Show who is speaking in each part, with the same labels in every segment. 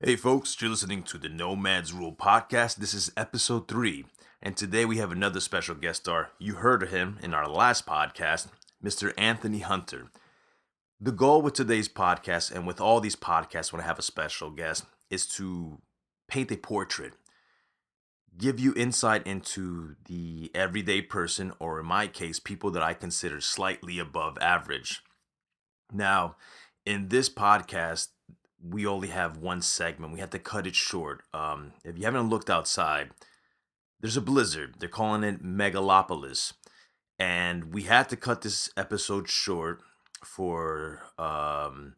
Speaker 1: Hey folks, you're listening to the NOMADS Rule Podcast. This is episode 3, and today we have another special guest star. You heard of him in our last podcast, Mr. Anthony Hunter. The goal with today's podcast, and with all these podcasts when I have a special guest, is to paint a portrait, give you insight into the everyday person, or in my case, people that I consider slightly above average. Now, in this podcast, we only have one segment. We had to cut it short. If you haven't looked outside, there's a blizzard. They're calling it Megalopolis. And we had to cut this episode short for the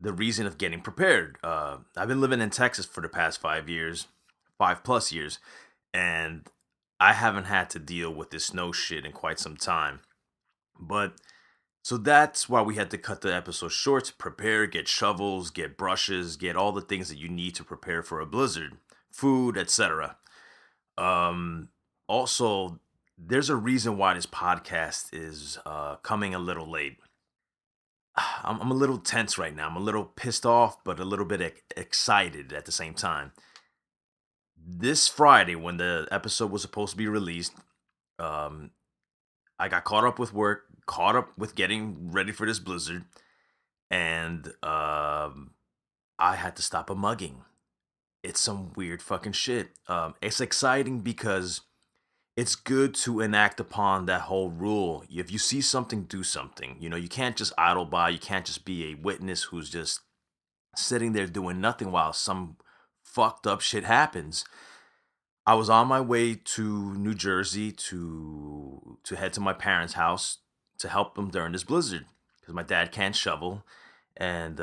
Speaker 1: reason of getting prepared. I've been living in Texas for the past 5 years, 5+ years, and I haven't had to deal with this snow shit in quite some time. But so that's why we had to cut the episode short to prepare, get shovels, get brushes, get all the things that you need to prepare for a blizzard, food, etc. Also, there's a reason why this podcast is coming a little late. I'm a little tense right now. I'm a little pissed off, but a little bit excited at the same time. This Friday, when the episode was supposed to be released, um, I got caught up with work, caught up with getting ready for this blizzard, and I had to stop a mugging. It's some weird fucking shit. It's exciting because it's good to enact upon that whole rule. If you see something, do something. You know, you can't just idle by. You can't just be a witness who's just sitting there doing nothing while some fucked up shit happens. I was on my way to New Jersey to head to my parents' house to help them during this blizzard because my dad can't shovel, and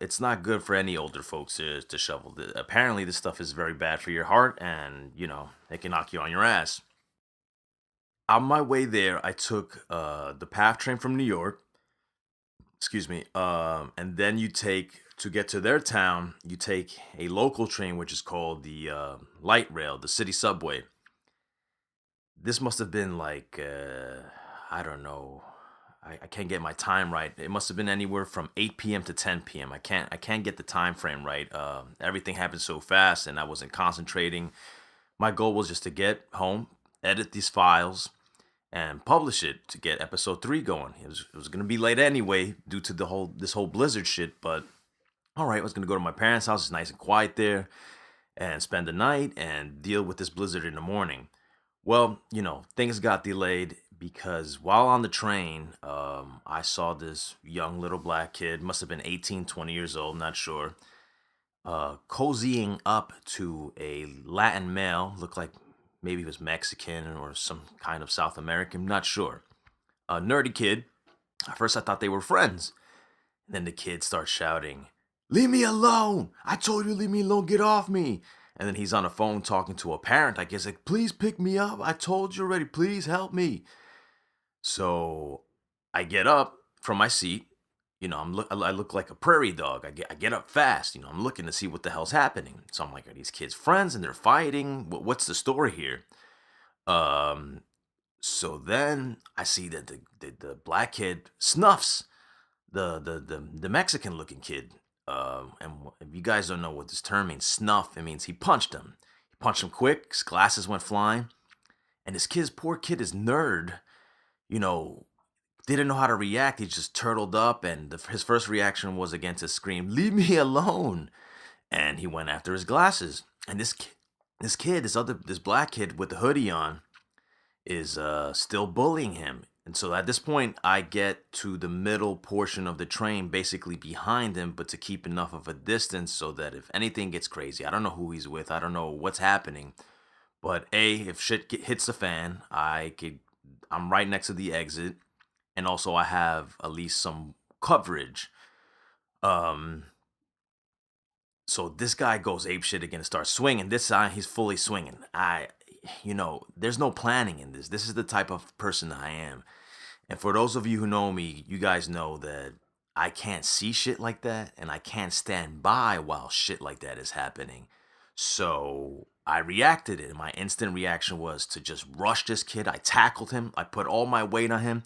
Speaker 1: it's not good for any older folks to shovel. Apparently, this stuff is very bad for your heart, and it can knock you on your ass. On my way there, I took the PATH train from New York. Excuse me. And then you take to get to their town. You take a local train, which is called the light rail, the city subway. This must have been like I don't know. I can't get my time right. It must have been anywhere from 8 p.m. to 10 p.m. I can't get the time frame right. Everything happened so fast, and I wasn't concentrating. My goal was just to get home, edit these files, and publish it to get episode 3 going. It was gonna be late anyway due to this whole blizzard shit. But all right, I was gonna go to my parents' house. It's nice and quiet there, and spend the night and deal with this blizzard in the morning. Well, things got delayed because while on the train, I saw this young little black kid, must have been 18, 20 years old, not sure, cozying up to a Latin male, looked like maybe he was Mexican or some kind of South American, not sure. A nerdy kid. At first I thought they were friends. And then the kid starts shouting, "Leave me alone! I told you leave me alone, get off me!" And then he's on the phone talking to a parent, I guess, like, "Please pick me up. I told you already. Please help me." So I get up from my seat. I look like a prairie dog. I get up fast. I'm looking to see what the hell's happening. So I'm like, are these kids friends and they're fighting? What's the story here? Um, so then I see that the black kid snuffs the Mexican looking kid. And if you guys don't know what this term means, snuff, it means he punched him. He punched him quick. His glasses went flying, and poor kid, is nerd, you know, didn't know how to react. He just turtled up, and his first reaction was again to scream, "Leave me alone!" And he went after his glasses. And this black kid with the hoodie on, is still bullying him. And so at this point, I get to the middle portion of the train, basically behind him, but to keep enough of a distance so that if anything gets crazy, I don't know who he's with, I don't know what's happening, but if shit hits the fan, I'm right next to the exit, and also I have at least some coverage. Um, so this guy goes ape shit again and starts swinging. This time he's fully swinging. There's no planning in this. This is the type of person I am. And for those of you who know me, you guys know that I can't see shit like that, and I can't stand by while shit like that is happening. So I reacted, and my instant reaction was to just rush this kid. I tackled him. I put all my weight on him.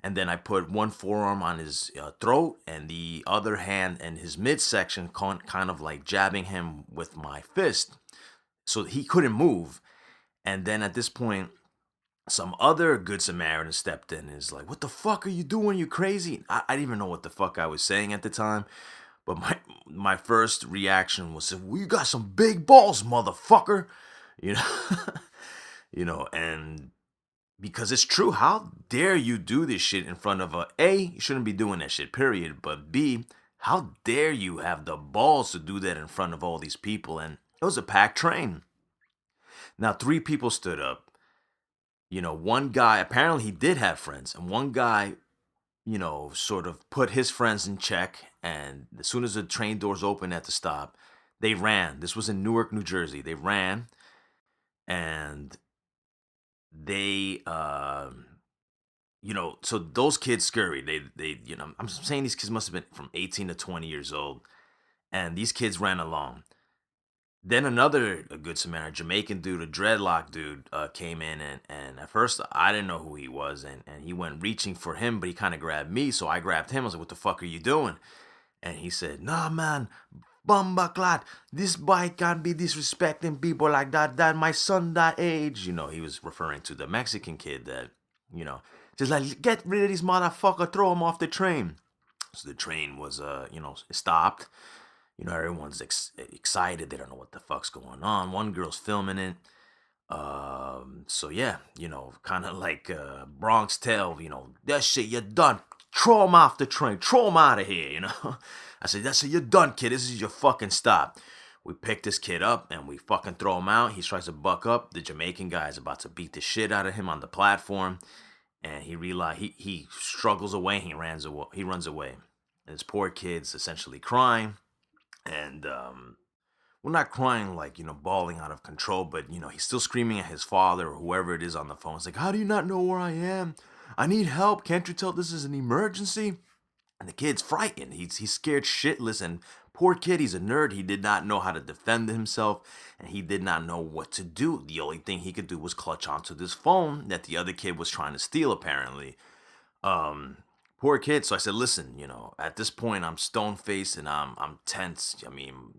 Speaker 1: And then I put one forearm on his throat and the other hand in his midsection, kind of like jabbing him with my fist so he couldn't move. And then at this point, some other good Samaritan stepped in and is like, "What the fuck are you doing? You crazy?" I didn't even know what the fuck I was saying at the time, but my first reaction was, "We got some big balls, motherfucker," you know, and because it's true. How dare you do this shit in front of A? You shouldn't be doing that shit, period. But B, how dare you have the balls to do that in front of all these people? And it was a packed train. Now, three people stood up. One guy, apparently he did have friends, and one guy, sort of put his friends in check. And as soon as the train doors opened at the stop, they ran. This was in Newark, New Jersey. They ran, and they, so those kids scurried. I'm saying these kids must have been from 18 to 20 years old, and these kids ran along. Then another a good Samaritan, Jamaican dude, a dreadlock dude, came in, and at first I didn't know who he was, and he went reaching for him, but he kind of grabbed me, so I grabbed him. I was like, "What the fuck are you doing?" And he said, "Nah, man, bumbaclat, this boy can't be disrespecting people like that. That my son that age." He was referring to the Mexican kid that, just like, "Get rid of this motherfucker, throw him off the train." So the train was, stopped. Everyone's excited. They don't know what the fuck's going on. One girl's filming it. So yeah, kind of like Bronx Tale, "That shit, you're done. Throw him off the train. Throw him out of here, I said, "That's it, you're done, kid. This is your fucking stop." We pick this kid up and we fucking throw him out. He tries to buck up. The Jamaican guy is about to beat the shit out of him on the platform. And he realized he struggles away. He runs away. And this poor kid's essentially crying. And we're not crying like, bawling out of control, but, he's still screaming at his father or whoever it is on the phone. It's like, "How do you not know where I am? I need help. Can't you tell this is an emergency?" And the kid's frightened. He's scared shitless. And poor kid, he's a nerd. He did not know how to defend himself, and he did not know what to do. The only thing he could do was clutch onto this phone that the other kid was trying to steal, apparently. Poor kid. So I said, "Listen, at this point I'm stone faced and I'm tense. I mean,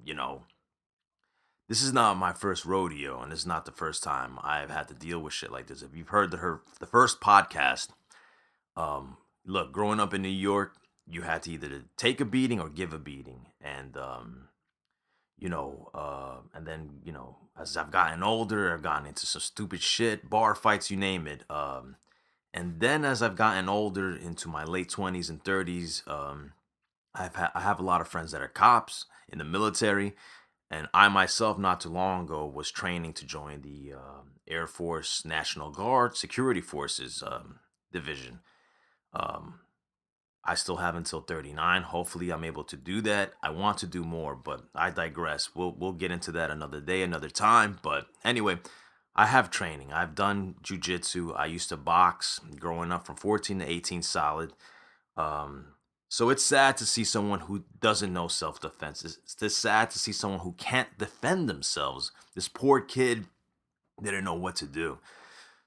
Speaker 1: this is not my first rodeo, and this is not the first time I've had to deal with shit like this. If you've heard the first podcast, look, growing up in New York, you had to either take a beating or give a beating, and and then as I've gotten older, I've gotten into some stupid shit, bar fights, you name it. And then as I've gotten older into my late 20s and 30s, I have a lot of friends that are cops in the military, and I myself, not too long ago, was training to join the Air Force National Guard Security Forces division. Um, I still have until 39. Hopefully, I'm able to do that. I want to do more, but I digress. We'll get into that another day, another time. But anyway, I have training. I've done jujitsu. I used to box growing up from 14 to 18 solid. So it's sad to see someone who doesn't know self-defense. It's sad to see someone who can't defend themselves. This poor kid didn't know what to do.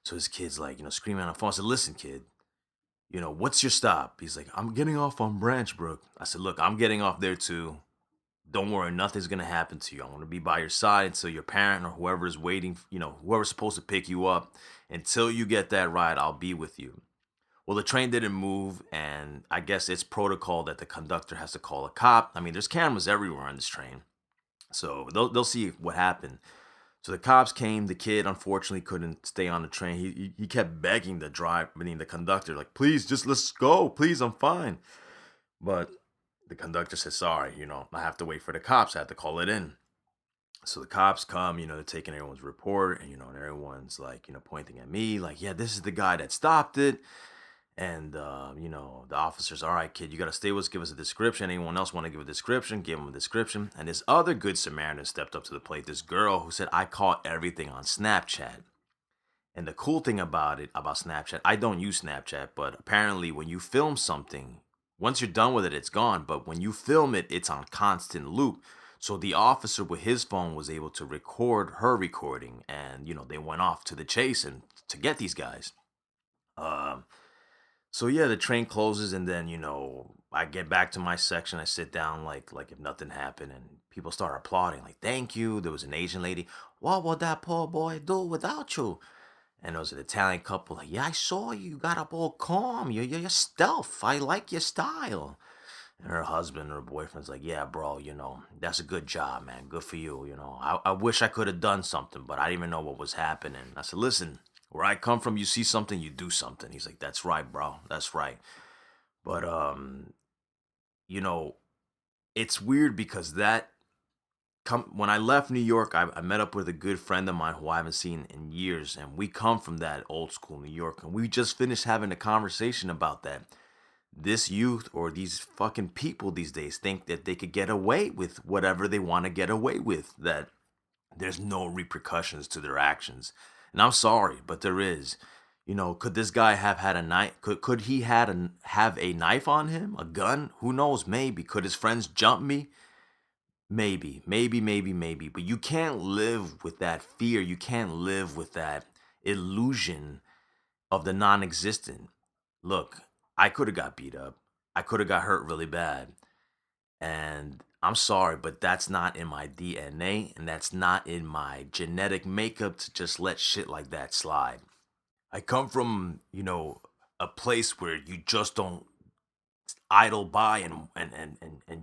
Speaker 1: So his kid's like, screaming on the phone. I said, "Listen, kid, what's your stop?" He's like, "I'm getting off on Branchbrook." I said, "Look, I'm getting off there too. Don't worry, nothing's going to happen to you. I'm going to be by your side until your parent or whoever is waiting, whoever's supposed to pick you up. Until you get that ride, I'll be with you." Well, the train didn't move, and I guess it's protocol that the conductor has to call a cop. I mean, there's cameras everywhere on this train, so they'll see what happened. So the cops came. The kid unfortunately couldn't stay on the train. He kept begging the conductor, like, "Please, just let's go. Please, I'm fine." But the conductor said, "Sorry, I have to wait for the cops. I have to call it in." So the cops come, they're taking everyone's report, and and everyone's like, pointing at me, like, "Yeah, this is the guy that stopped it." And the officers, "All right, kid, you got to stay with us. Give us a description. Anyone else want to give a description? Give them a description." And this other good Samaritan stepped up to the plate. This girl who said, "I caught everything on Snapchat." And the cool thing about Snapchat, I don't use Snapchat, but apparently when you film something, once you're done with it, it's gone. But when you film it, it's on constant loop. So the officer with his phone was able to record her recording, and they went off to the chase and to get these guys. Um, So yeah, the train closes, and then I get back to my section. I sit down like if nothing happened, and people start applauding, like thank you. There was an Asian lady. What would that poor boy do without you? And there was an Italian couple. Like, yeah, I saw you. You got up all calm. You're stealth. I like your style. And her husband or boyfriend's like, yeah, bro, that's a good job, man. Good for you. I wish I could have done something, but I didn't even know what was happening. I said, listen, where I come from, you see something, you do something. He's like, that's right, bro. That's right. But, you know, it's weird because when I left New York, I met up with a good friend of mine who I haven't seen in years. And we come from that old school New York. And we just finished having a conversation about that. This youth or these fucking people these days think that they could get away with whatever they want to get away with, that there's no repercussions to their actions. And I'm sorry, but there is. Could this guy have had a knife? Could he have a knife on him? A gun? Who knows? Maybe. Could his friends jump me? Maybe. Maybe, maybe, maybe. But you can't live with that fear. You can't live with that illusion of the non-existent. Look, I could have got beat up. I could have got hurt really bad. And I'm sorry, but that's not in my DNA and that's not in my genetic makeup to just let shit like that slide. I come from, a place where you just don't idle by and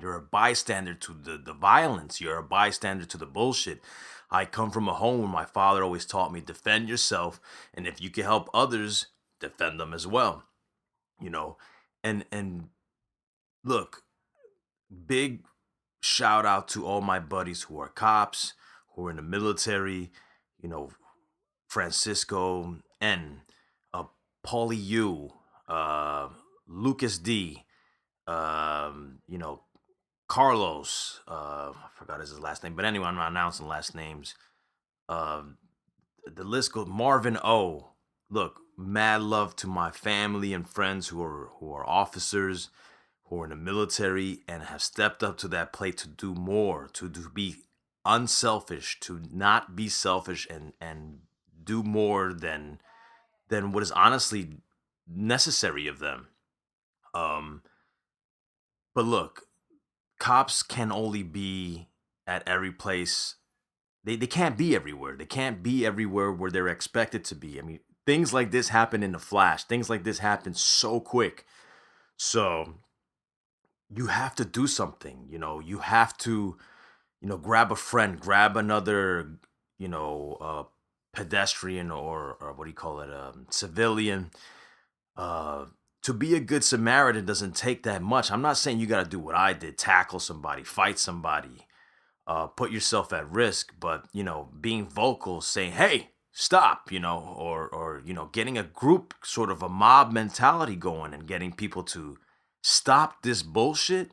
Speaker 1: you're a bystander to the violence. You're a bystander to the bullshit. I come from a home where my father always taught me defend yourself, and if you can help others, defend them as well. You know, and look, big shout out to all my buddies who are cops, who are in the military, you know, Francisco N, uh, Paulie U, Lucas D, you know, Carlos, I forgot his last name, but anyway, I'm not announcing last names. Uh, the list goes. Marvin O. Look, mad love to my family and friends who are officers, who are in the military and have stepped up to that plate to do more, to be unselfish, to not be selfish and do more than what is honestly necessary of them. Um, but look, cops can only be at every place. They can't be everywhere. They can't be everywhere where they're expected to be. I mean, things like this happen in a flash. Things like this happen so quick. So you have to do something. You have to, grab a friend, grab another, pedestrian or what do you call it, civilian. Uh, to be a good Samaritan doesn't take that much. I'm not saying you got to do what I did, tackle somebody, fight somebody, put yourself at risk, but being vocal, saying, "Hey, stop," or getting a group, sort of a mob mentality going, and getting people to stop this bullshit.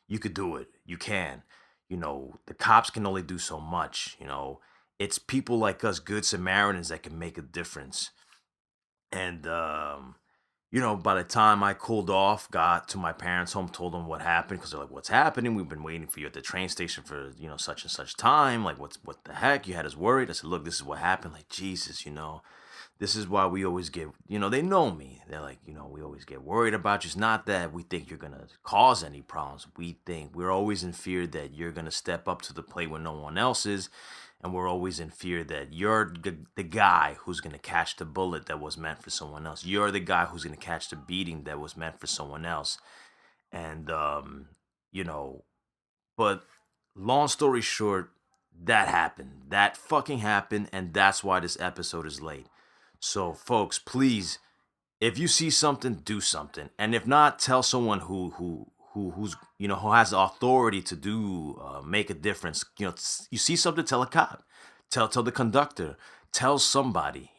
Speaker 1: You could do it. You can. The cops can only do so much. It's people like us, good Samaritans, that can make a difference. And by the time I cooled off, got to my parents' home, told them what happened, because they're like, "What's happening? We've been waiting for you at the train station for such and such time. Like, what the heck? You had us worried." I said, "Look, this is what happened. Like, Jesus, this is why we always get, they know me. They're like, we always get worried about you. It's not that we think you're gonna cause any problems. We think we're always in fear that you're gonna step up to the plate when no one else is." And we're always in fear that you're the guy who's going to catch the bullet that was meant for someone else. You're the guy who's going to catch the beating that was meant for someone else. And, you know, but long story short, that happened. That fucking happened. And that's why this episode is late. So, folks, please, if you see something, do something. And if not, tell someone who's who has the authority to do make a difference. You see something, tell a cop, tell the conductor, tell somebody.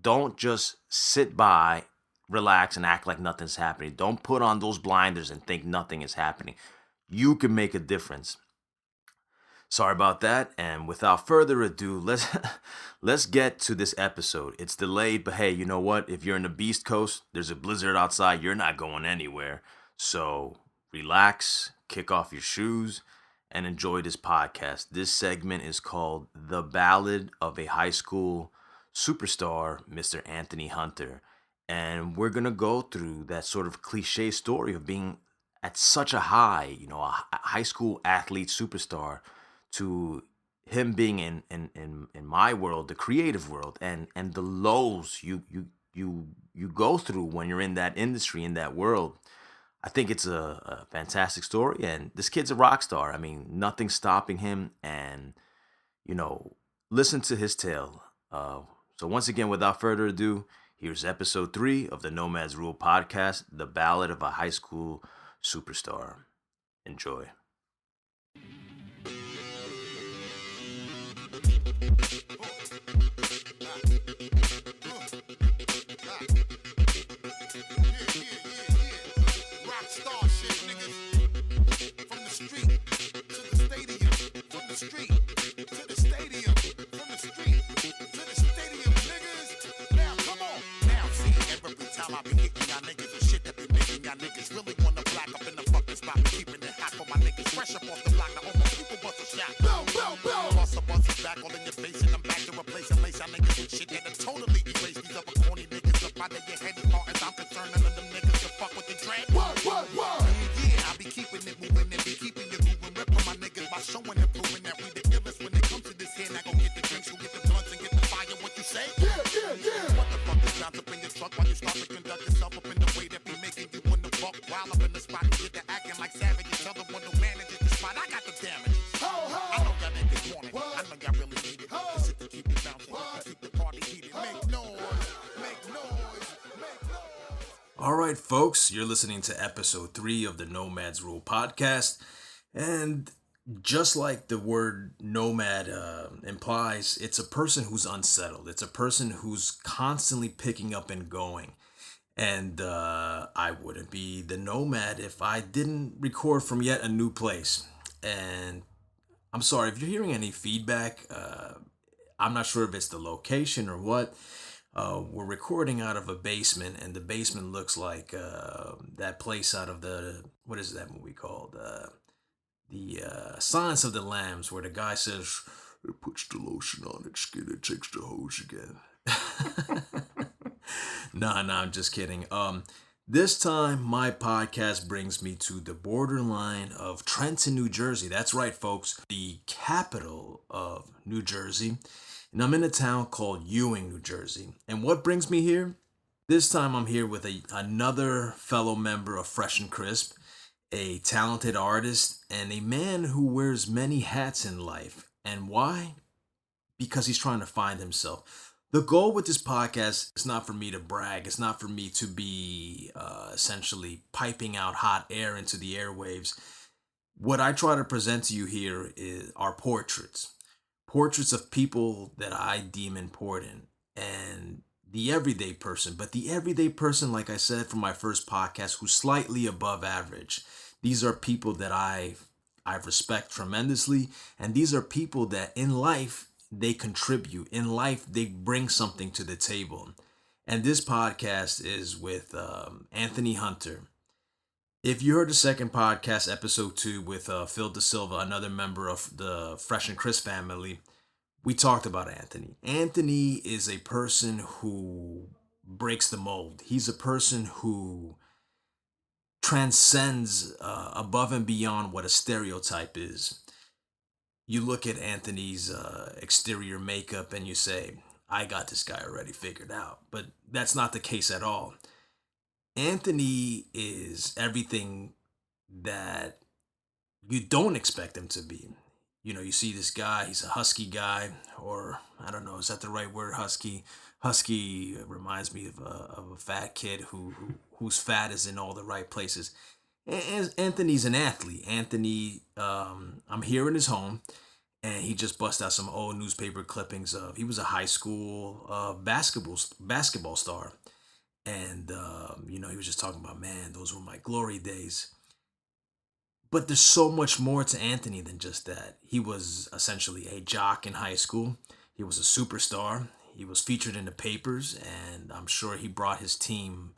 Speaker 1: Don't just sit by, relax, and act like nothing's happening. Don't put on those blinders and think nothing is happening. You can make a difference. Sorry about that. And without further ado, let's get to this episode. It's delayed, but hey, you know what? If you're in the Beast Coast, there's a blizzard outside. You're not going anywhere. So relax, kick off your shoes, and enjoy this podcast. This segment is called "The Ballad of a High School Superstar, Mr. Anthony Hunter." And we're going to go through that sort of cliche story of being at such a high, a high school athlete superstar, to him being in my world, the creative world, and the lows you go through when you're in that industry, in that world. I think it's a fantastic story, and this kid's a rock star. I mean, nothing's stopping him, and you know, listen to his tale. So once again, without further ado, here's episode 3 of the Nomads Rule Podcast, The Ballad of a High School Superstar. Enjoy. All right, folks, you're listening to episode 3 of the Nomads Rule Podcast. And just like the word nomad implies, it's a person who's unsettled. It's a person who's constantly picking up and going. And I wouldn't be the nomad if I didn't record from yet a new place. And I'm sorry if you're hearing any feedback. I'm not sure if it's the location or what. We're recording out of a basement, and the basement looks like that place out of what is that movie called? The Silence of the Lambs, where the guy says, "It puts the lotion on its skin, it takes the hose again." Nah, I'm just kidding. This time, my podcast brings me to the borderline of Trenton, New Jersey. That's right, folks, the capital of New Jersey. And I'm in a town called Ewing, New Jersey. And what brings me here? This time I'm here with another fellow member of Fresh and Crisp, a talented artist, and a man who wears many hats in life. And why? Because he's trying to find himself. The goal with this podcast is not for me to brag. It's not for me to be essentially piping out hot air into the airwaves. What I try to present to you here are portraits of people that I deem important, and the everyday person. But the everyday person, like I said from my first podcast, who's slightly above average. These are people that I respect tremendously, and these are people that in life they contribute. In life they bring something to the table. And this podcast is with Anthony Hunter. If you heard the second podcast, episode 2, with Phil De Silva, another member of the Fresh and Chris family, we talked about Anthony. Anthony is a person who breaks the mold. He's a person who transcends above and beyond what a stereotype is. You look at Anthony's exterior makeup and you say, I got this guy already figured out. But that's not the case at all. Anthony is everything that you don't expect him to be. You know, you see this guy, he's a husky guy, or I don't know, is that the right word, husky? Husky reminds me of a fat kid whose fat is in all the right places. And Anthony's an athlete. Anthony, I'm here in his home, and he just bust out some old newspaper clippings of, he was a high school basketball star. And, he was just talking about, man, those were my glory days. But there's so much more to Anthony than just that. He was essentially a jock in high school. He was a superstar. He was featured in the papers, and I'm sure he brought his team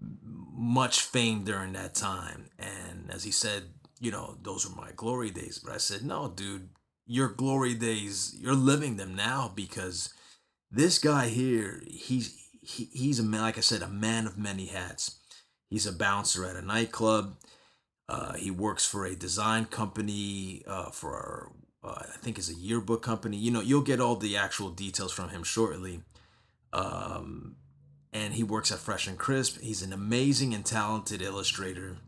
Speaker 1: much fame during that time. And as he said, those were my glory days. But I said, no, dude, your glory days, you're living them now, because this guy here,
Speaker 2: he's a man, like I said, a man of many hats. He's a bouncer at a nightclub. He works for a design company for I think it's a yearbook company. You'll get all the actual details from him shortly. Um, and he works at Fresh and Crisp. He's an amazing and talented illustrator.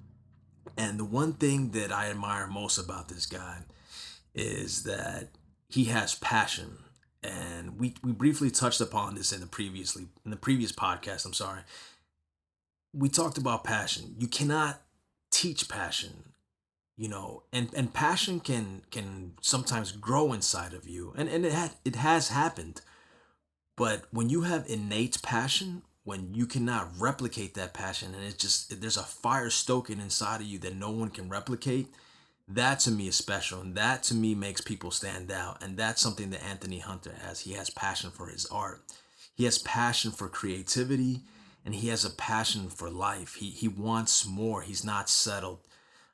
Speaker 2: And the one thing that I admire most about this guy is that he has passion. And we briefly touched upon this in the previous podcast. I'm sorry. We talked about passion. You cannot teach passion, and passion can sometimes grow inside of you, and it has happened. But when you have innate passion, when you cannot replicate that passion, and it's just there's a fire stoking inside of you that no one can replicate, that to me is special, and that to me makes people stand out. And that's something that Anthony Hunter has. He has passion for his art, he has passion for creativity, and he has a passion for life. He wants more. He's not settled.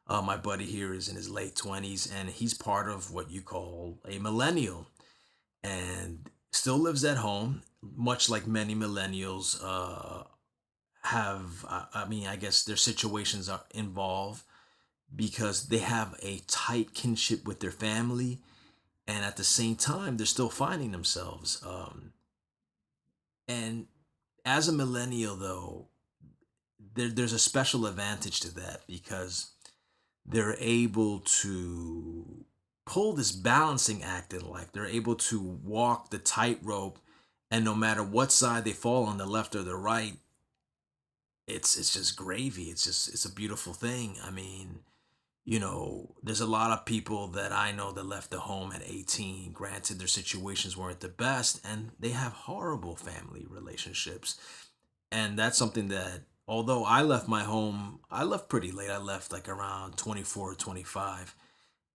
Speaker 2: My buddy here is in his late 20s, and he's part of what you call a millennial, and still lives at home, much like many millennials have. I mean, I guess their situations are involved because they have a tight kinship with their family, and at the same time, they're still finding themselves. And as a millennial, though, there's a special advantage to that because they're able to pull this balancing act in life. They're able to walk the tightrope, and no matter what side they fall on, the left or the right, it's just gravy. It's a beautiful thing. I mean, there's a lot of people that I know that left the home at 18. Granted, their situations weren't the best, and they have horrible family relationships. And that's something that, although I left my home, I left pretty late. I left like around 24 or 25.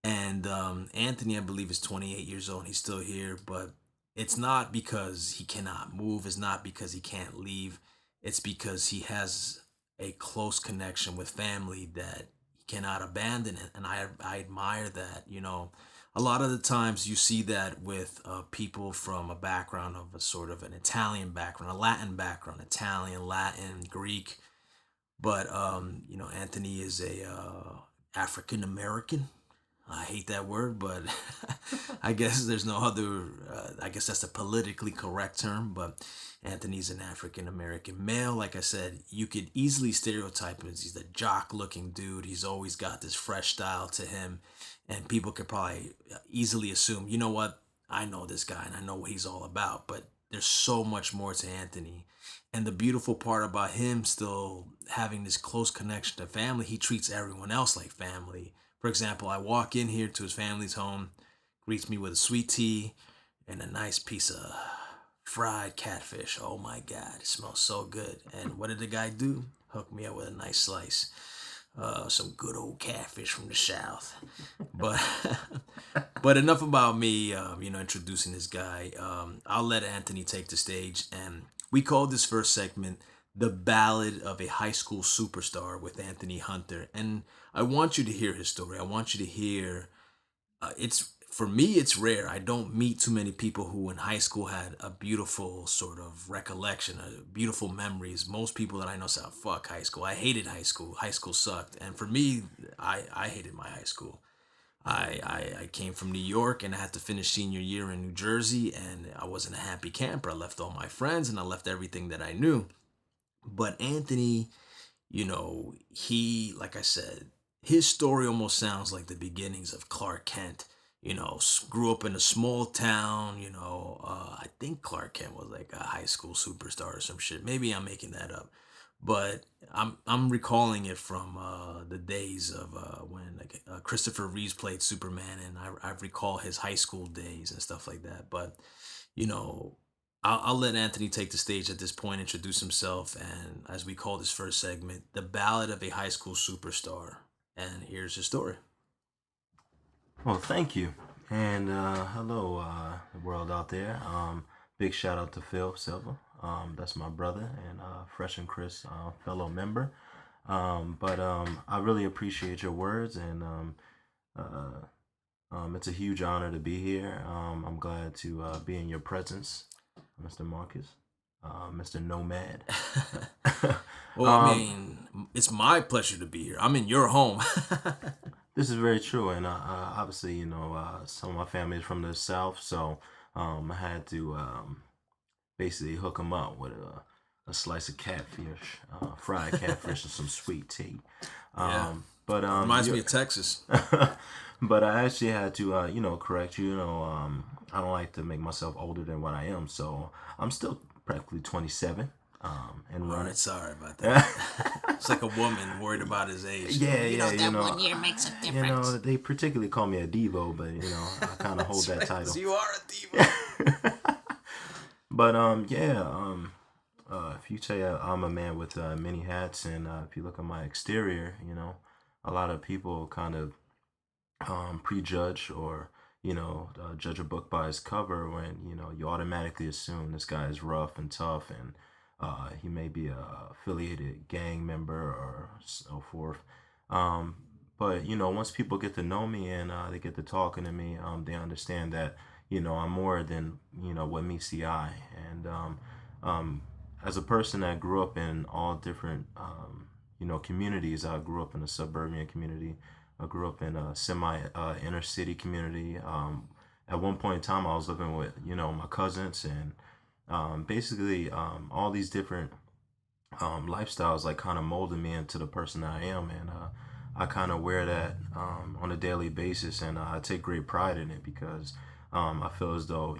Speaker 2: And Anthony, I believe, is 28 years old. He's still here, but it's not because he cannot move. It's not because he can't leave. It's because he has a close connection with family that he cannot abandon it. And I admire that. A lot of the times you see that with people from a background of a sort of an Italian background, a Latin background, Italian, Latin, Greek. But Anthony is a African American. I hate that word, but I guess there's no other. I guess that's the politically correct term. But Anthony's an African American male. Like I said, you could easily stereotype him as he's a jock-looking dude. He's always got this fresh style to him, and people could probably easily assume, you know what, I know this guy and I know what he's all about. But there's so much more to Anthony. And the beautiful part about him still having this close connection to family, he treats everyone else like family. For example, I walk in here to his family's home, greets me with a sweet tea and a nice piece of fried catfish. Oh my God, it smells so good. And what did the guy do? Hook me up with a nice slice. Some good old catfish from the South. But but enough about me, introducing this guy. I'll let Anthony take the stage. And we call this first segment The Ballad of a High School Superstar with Anthony Hunter. And I want you to hear his story. I want you to hear, it's for me, it's rare. I don't meet too many people who in high school had a beautiful sort of recollection, beautiful memories. Most people that I know say, "Oh, fuck high school. I hated high school. High school sucked." And for me, I hated my high school. I came from New York and I had to finish senior year in New Jersey, and I wasn't a happy camper. I left all my friends and I left everything that I knew. But Anthony, he, like I said, his story almost sounds like the beginnings of Clark Kent. Grew up in a small town. I think Clark Kent was like a high school superstar or some shit. Maybe I'm making that up, but I'm recalling it from the days of when like, Christopher Reeves played Superman, and I recall his high school days and stuff like that. But you know, I'll let Anthony take the stage at this point, introduce himself, and as we call this first segment, the ballad of a high school superstar. And here's his story.
Speaker 3: Well, thank you. And hello, the world out there. Big shout out to Phil Silva. That's my brother and Fresh and Chris fellow member. But I really appreciate your words, and uh, it's a huge honor to be here. I'm glad to be in your presence, Mr. Marcus. Mr. Nomad.
Speaker 2: Well, I mean, it's my pleasure to be here. I'm in your home.
Speaker 3: This is very true, and obviously, some of my family is from the South, so I had to basically hook them up with a slice of catfish, fried catfish, and some sweet tea.
Speaker 2: Yeah.
Speaker 3: But
Speaker 2: Reminds me of Texas.
Speaker 3: but I actually had to, correct you. I don't like to make myself older than what I am, so I'm still practically 27. And
Speaker 2: All
Speaker 3: running.
Speaker 2: right, sorry about that. It's like a woman worried about his age.
Speaker 3: Yeah,
Speaker 4: That 1 year makes a difference.
Speaker 3: they particularly call me a Devo, but I kind of hold that title.
Speaker 2: You are a diva.
Speaker 3: But if you say I'm a man with many hats, and if you look at my exterior, a lot of people kind of prejudge or judge a book by its cover when you automatically assume this guy is rough and tough and he may be a affiliated gang member or so forth. But once people get to know me and they get to talking to me, they understand that I'm more than what meets the eye. And as a person that grew up in all different communities, I grew up in a suburban community. I grew up in a semi inner city community. At one point in time, I was living with my cousins and basically all these different lifestyles like kind of molded me into the person that I am, and I kind of wear that on a daily basis, and I take great pride in it because I feel as though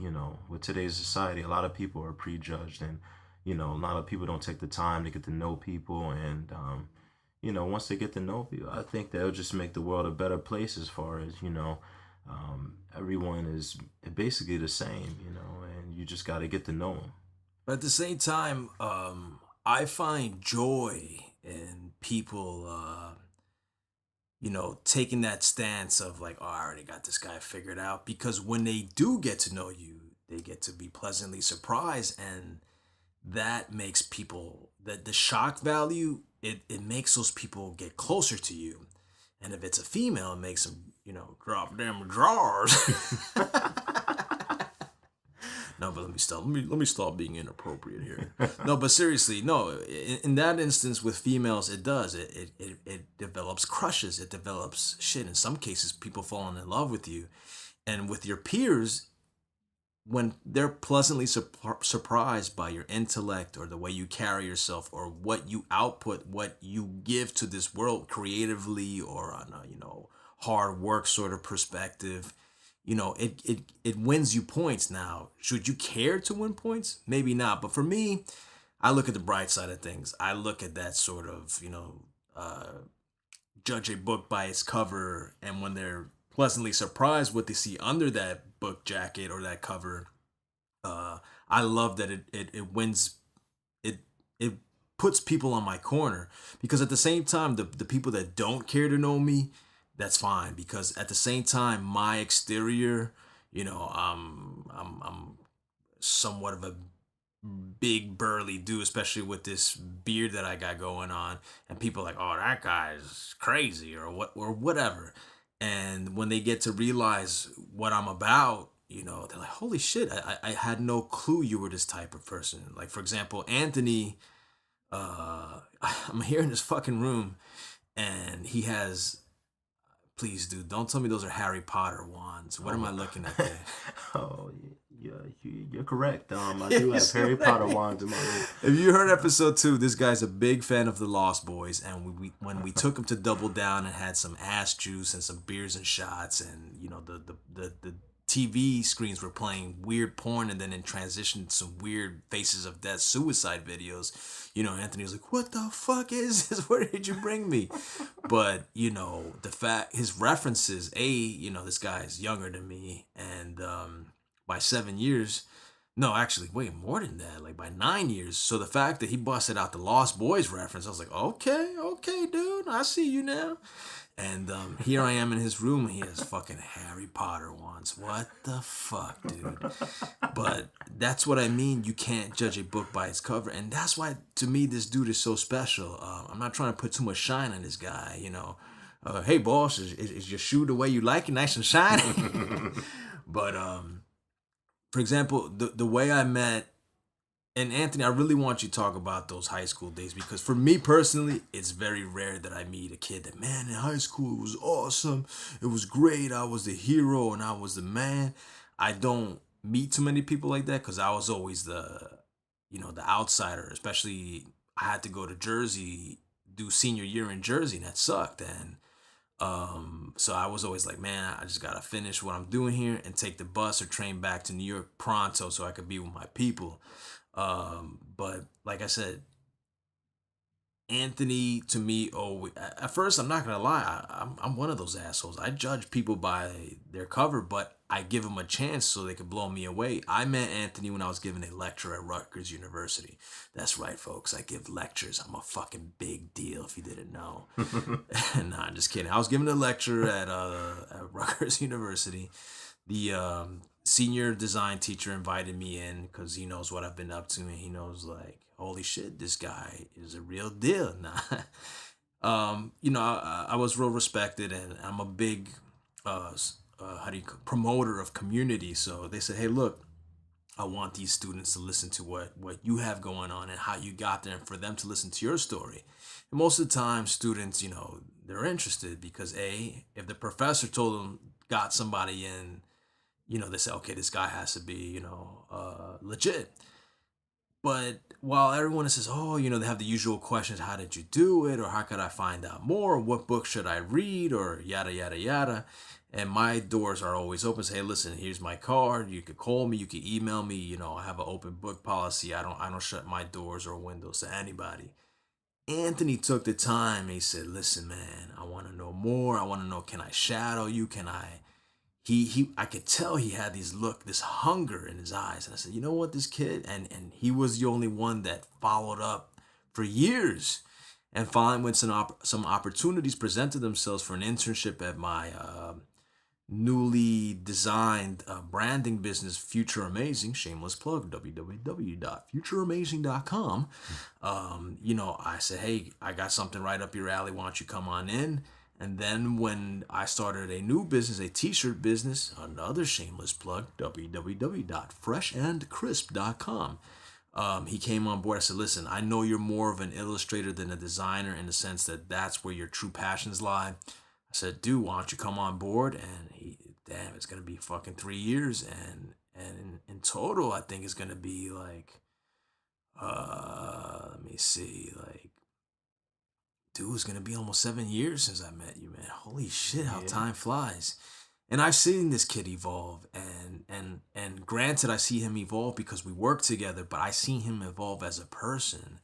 Speaker 3: with today's society, a lot of people are prejudged, and a lot of people don't take the time to get to know people, and once they get to know people, I think that'll just make the world a better place as far as everyone is basically the same, and you just got to get to know them.
Speaker 2: But at the same time, I find joy in people, taking that stance of like, oh, I already got this guy figured out. Because when they do get to know you, they get to be pleasantly surprised. And that makes people, the shock value, it makes those people get closer to you. And if it's a female, it makes them, drop them drawers. No, but let me stop being inappropriate here. No, but seriously, no. In that instance with females, it does. It develops crushes. It develops shit. In some cases, people falling in love with you, and with your peers, when they're pleasantly surprised by your intellect or the way you carry yourself or what you output, what you give to this world creatively or on a hard work sort of perspective. It wins you points. Now, should you care to win points? Maybe not. But for me, I look at the bright side of things. I look at that sort of, judge a book by its cover. And when they're pleasantly surprised what they see under that book jacket or that cover, I love that it wins. It puts people on my corner. Because at the same time, the people that don't care to know me, that's fine, because at the same time, my exterior, I'm somewhat of a big burly dude, especially with this beard that I got going on, and people are like, oh, that guy's crazy or whatever. And when they get to realize what I'm about, they're like, holy shit, I had no clue you were this type of person. Like, for example, Anthony, I'm here in this fucking room, and he has. Please, dude, don't tell me those are Harry Potter wands. What am I looking at there?
Speaker 3: Oh, yeah, you're correct. I do have Harry Potter wands in my room.
Speaker 2: If you heard episode 2, this guy's a big fan of the Lost Boys, and when we took him to Double Down and had some ass juice and some beers and shots, and the TV screens were playing weird porn, and then in transition some weird Faces of Death suicide videos. Anthony was like, what the fuck is this? Where did you bring me? But, the fact, his references, this guy is younger than me, and by 7 years, no, actually, way more than that, like by 9 years. So the fact that he busted out the Lost Boys reference, I was like, okay, dude, I see you now. And here I am in his room, and he has fucking Harry Potter wands. What the fuck, dude? But that's what I mean. You can't judge a book by its cover. And that's why, to me, this dude is so special. I'm not trying to put too much shine on this guy, Hey, boss, is your shoe the way you like it, nice and shiny? But, for example, the way I met And Anthony, I really want you to talk about those high school days because for me personally, it's very rare that I meet a kid that, man, in high school it was awesome. It was great. I was the hero and I was the man. I don't meet too many people like that because I was always the outsider, especially I had to go to Jersey, do senior year in Jersey, and that sucked. And so I was always like, man, I just gotta finish what I'm doing here and take the bus or train back to New York pronto so I could be with my people. But like I said, Anthony to me, oh, at first I'm not gonna lie, I'm one of those assholes. I judge people by their cover, but I give them a chance so they could blow me away. I met Anthony when I was giving a lecture at Rutgers University. That's right, folks. I give lectures. I'm a fucking big deal if you didn't know. Nah, I'm just kidding. I was giving a lecture at Rutgers University. The senior design teacher invited me in because he knows what I've been up to and he knows like, holy shit, this guy is a real deal. Nah. I was real respected and I'm a big promoter of community. So they said, hey, look, I want these students to listen to what you have going on and how you got there and for them to listen to your story. And most of the time students, they're interested because if the professor told them, got somebody in, they say, okay, this guy has to be, legit. But while everyone says, oh, they have the usual questions, how did you do it? Or how could I find out more? What book should I read? Or yada, yada, yada. And my doors are always open. Say, hey, listen, here's my card. You could call me. You could email me. I have an open book policy. I don't shut my doors or windows to anybody. Anthony took the time and he said, listen, man, I want to know more. I want to know, can I shadow you? Can I... I could tell he had this hunger in his eyes. And I said, you know what, this kid, and he was the only one that followed up for years. And finally, when some opportunities presented themselves for an internship at my newly designed branding business, Future Amazing, shameless plug, www.futureamazing.com. I said, hey, I got something right up your alley. Why don't you come on in? And then when I started a new business, a t-shirt business, another shameless plug, www.freshandcrisp.com. He came on board. I said, listen, I know you're more of an illustrator than a designer in the sense that that's where your true passions lie. I said, dude, why don't you come on board? And it's going to be fucking 3 years. And in total, I think it's going to be like, let me see, like, dude, it's gonna be almost 7 years since I met you, man. Holy shit, how time flies. And I've seen this kid evolve, and granted, I see him evolve because we work together, but I see him evolve as a person,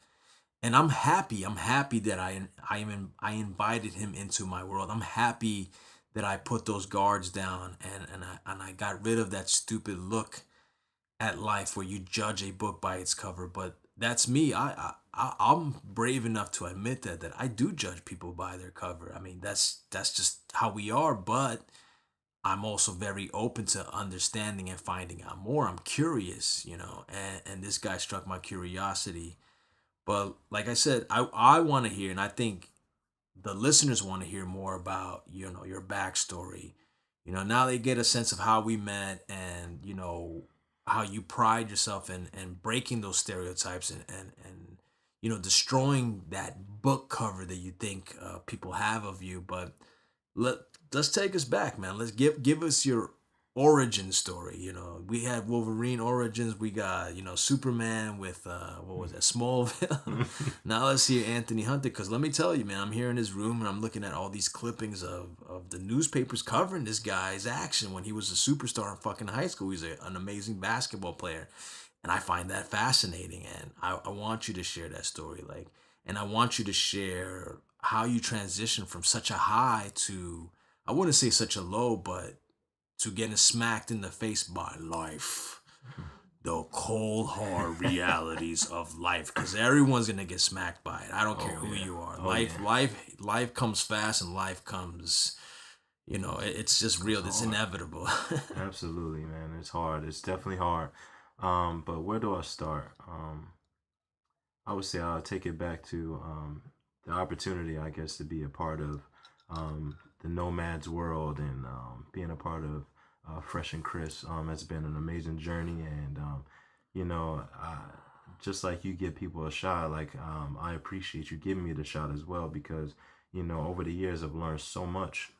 Speaker 2: and I'm happy. I'm happy that I invited him into my world. I'm happy that I put those guards down, and I got rid of that stupid look at life where you judge a book by its cover. But that's me. I'm brave enough to admit that I do judge people by their cover. I mean, that's just how we are, but I'm also very open to understanding and finding out more. I'm curious, and this guy struck my curiosity. But like I said, I want to hear, and I think the listeners want to hear more about, your backstory. Now they get a sense of how we met and, how you pride yourself in breaking those stereotypes and destroying that book cover that you think people have of you. But let's take us back, man. Let's give us your origin story. We had Wolverine origins. We got Superman with what was that, Smallville. Now let's hear Anthony Hunter, because let me tell you, man, I'm here in his room and I'm looking at all these clippings of the newspapers covering this guy's action when he was a superstar in fucking high school. He's an amazing basketball player. And I find that fascinating, and I want you to share that story, and I want you to share how you transition from such a high to, I wouldn't say such a low, but to getting smacked in the face by life, the cold hard realities of life, because everyone's gonna get smacked by it. I don't care who you are. Life comes fast, and life comes, it's just real. It's inevitable.
Speaker 3: Absolutely, man. It's hard. It's definitely hard. But where do I start? I would say I'll take it back to the opportunity, I guess, to be a part of the NOMADS world and being a part of Fresh and Crisp. It's been an amazing journey, and just like you give people a shot, like I appreciate you giving me the shot as well, because over the years I've learned so much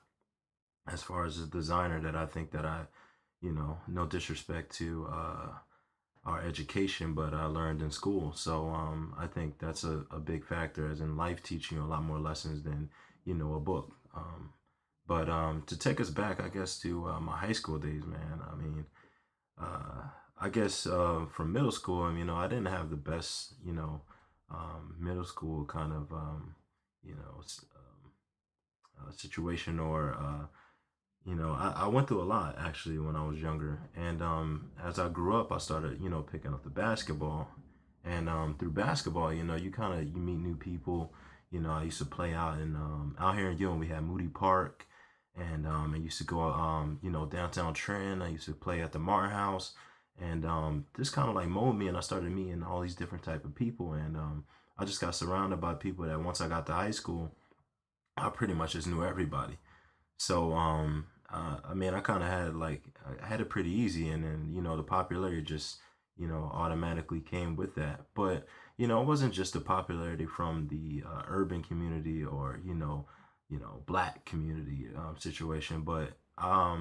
Speaker 3: as far as a designer, that I think that no disrespect to our education, but I learned in school. So I think that's a big factor, as in life teaching you a lot more lessons than a book. But to take us back, I guess, to my high school days, man. I mean, I guess from middle school, I didn't have the best, middle school kind of, you know, situation, or I went through a lot actually when I was younger, and as I grew up, I started picking up the basketball, and through basketball, you meet new people. I used to play out in out here in Ewing. We had Moody Park, and I used to go downtown Trenton. I used to play at the Martin House, and this kind of like molded me, and I started meeting all these different type of people, and I just got surrounded by people that once I got to high school, I pretty much just knew everybody. So I kind of had I had it pretty easy, and then the popularity just automatically came with that. But it wasn't just the popularity from the urban community, or black community situation, but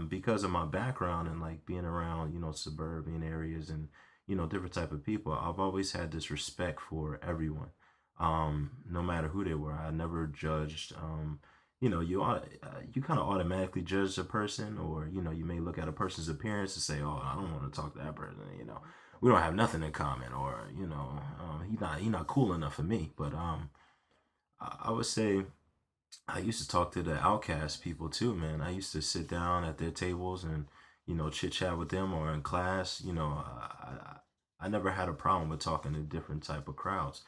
Speaker 3: because of my background, and like being around suburban areas, and different type of people, I've always had this respect for everyone, no matter who they were. I never judged. You kind of automatically judge a person, or you may look at a person's appearance and say, "Oh, I don't want to talk to that person." We don't have nothing in common, or he not cool enough for me. But I would say I used to talk to the outcast people too, man. I used to sit down at their tables and chit chat with them, or in class. I never had a problem with talking to different type of crowds.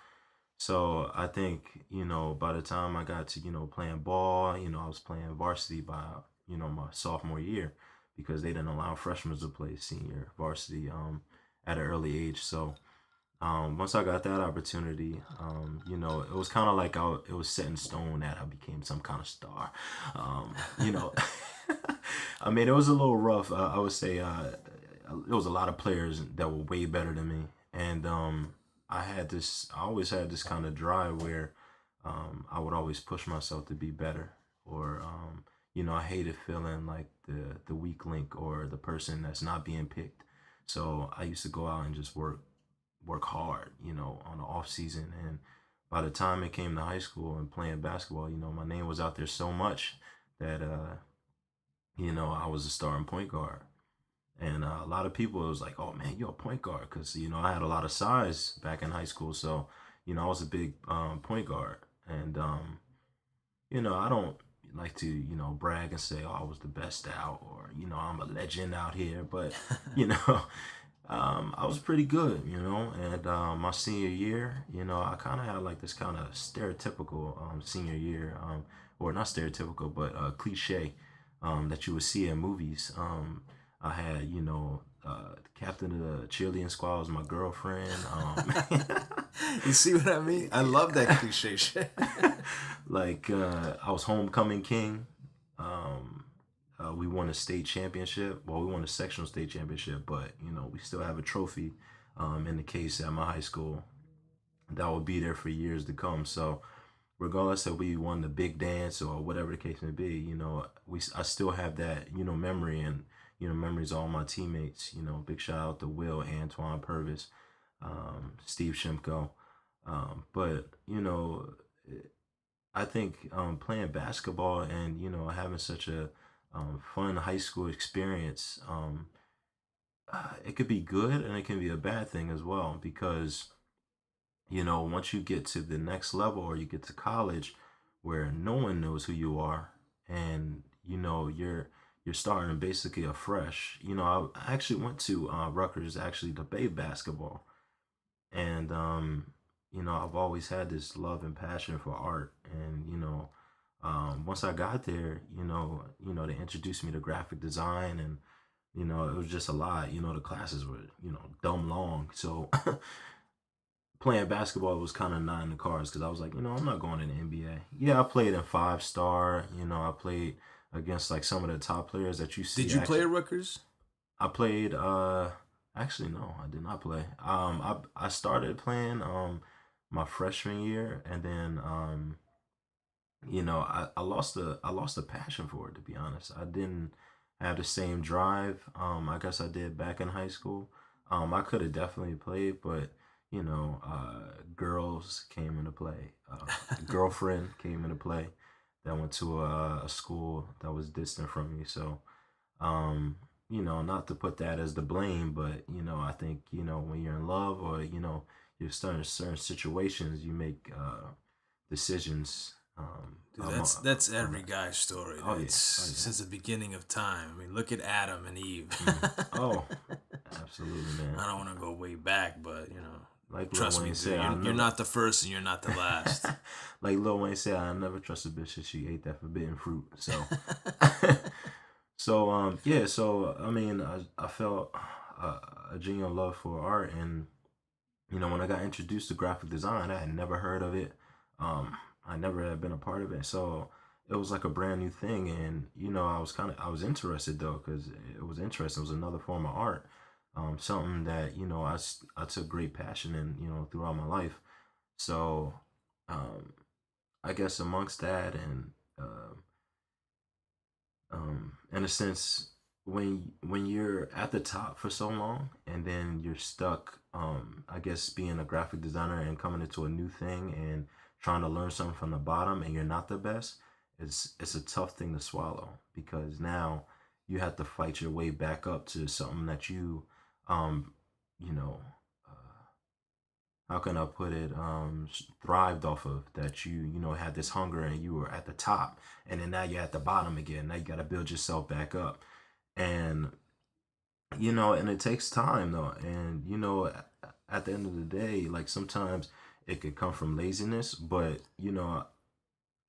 Speaker 3: So I think, by the time I got to, playing ball, I was playing varsity by, my sophomore year, because they didn't allow freshmen to play senior varsity at an early age. So once I got that opportunity, it was kind of like it was set in stone that I became some kind of star. You know, it was a little rough. I would say there was a lot of players that were way better than me, and I always had this kind of drive where I would always push myself to be better, or I hated feeling like the weak link, or the person that's not being picked. So I used to go out and just work hard, on the off season. And by the time it came to high school and playing basketball, my name was out there so much that I was a starting point guard. And a lot of people, it was like, "Oh man, you're a point guard," because I had a lot of size back in high school, so I was a big point guard. And I don't like to brag and say, "Oh, I was the best out," or I'm a legend out here, but you know. I was pretty good, and my senior year, I kind of had like this kind of stereotypical senior year, or not stereotypical, but cliche that you would see in movies. I had, captain of the cheerleading squad was my girlfriend.
Speaker 2: You see what I mean? I love that cliche shit.
Speaker 3: I was homecoming king. We won a state championship. Well, we won a sectional state championship, but we still have a trophy in the case at my high school that will be there for years to come. So, regardless if we won the big dance or whatever the case may be, I still have that memory, and memories of all my teammates. Big shout out to Will, Antoine Purvis, Steve Shimko. But I think playing basketball and having such a fun high school experience, it could be good and it can be a bad thing as well, because once you get to the next level, or you get to college, where no one knows who you are, and you're starting basically afresh. I actually went to Rutgers actually to play basketball, and I've always had this love and passion for art, and once I got there, they introduced me to graphic design, and it was just a lot. The classes were dumb long, so playing basketball was kind of not in the cards, because I was like, I'm not going to the NBA. Yeah, I played in 5-star. I played against like some of the top players that you see.
Speaker 2: Did you play at Rutgers?
Speaker 3: I played Actually, no, I did not play. I started playing my freshman year, and then I lost the passion for it. To be honest, I didn't have the same drive. I guess I did back in high school. I could have definitely played, but girls came into play. Girlfriend came into play that went to a school that was distant from me. So, not to put that as the blame, but I think when you're in love or you're starting certain situations, you make decisions.
Speaker 2: Dude, that's every guy's story.
Speaker 3: Oh yeah,
Speaker 2: That's since the beginning of time. I mean, look at Adam and Eve.
Speaker 3: Oh, absolutely, man.
Speaker 2: I don't want to go way back, but
Speaker 3: Like Lil
Speaker 2: trust me,
Speaker 3: Wayne
Speaker 2: dude,
Speaker 3: said,
Speaker 2: you're not the first and you're not the last.
Speaker 3: like Lil Wayne said, I never trust a bitch if she ate that forbidden fruit. So, yeah. So I mean, I felt a genuine love for art, and when I got introduced to graphic design, I had never heard of it. I never had been a part of it, so it was like a brand new thing. And I was interested though, because it was interesting. It was another form of art, something that I took great passion in, throughout my life. So, um, I guess amongst that, and in a sense, when you're at the top for so long and then you're stuck, I guess being a graphic designer and coming into a new thing and trying to learn something from the bottom, and you're not the best, it's a tough thing to swallow, because now you have to fight your way back up to something that um you know how can I put it, thrived off of, that had this hunger and you were at the top, and then now you're at the bottom again. Now you got to build yourself back up. And and it takes time though. And at the end of the day, like, sometimes it could come from laziness, but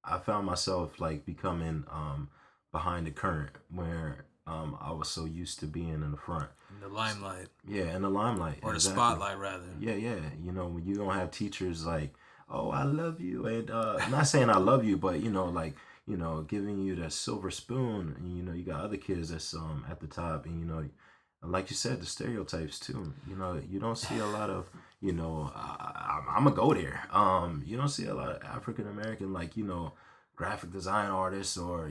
Speaker 3: I found myself like becoming behind the current, where I was so used to being in the front.
Speaker 2: In the limelight,
Speaker 3: Yeah, in the limelight.
Speaker 2: or the
Speaker 3: Exactly.
Speaker 2: spotlight, rather.
Speaker 3: Yeah, yeah. When you don't have teachers like, "Oh, I love you," and not saying I love you, but like, giving you that silver spoon, and you got other kids that's at the top, and like you said, the stereotypes too. You don't see a lot of, I'm gonna go there. You don't see a lot of African American, like, graphic design artists, or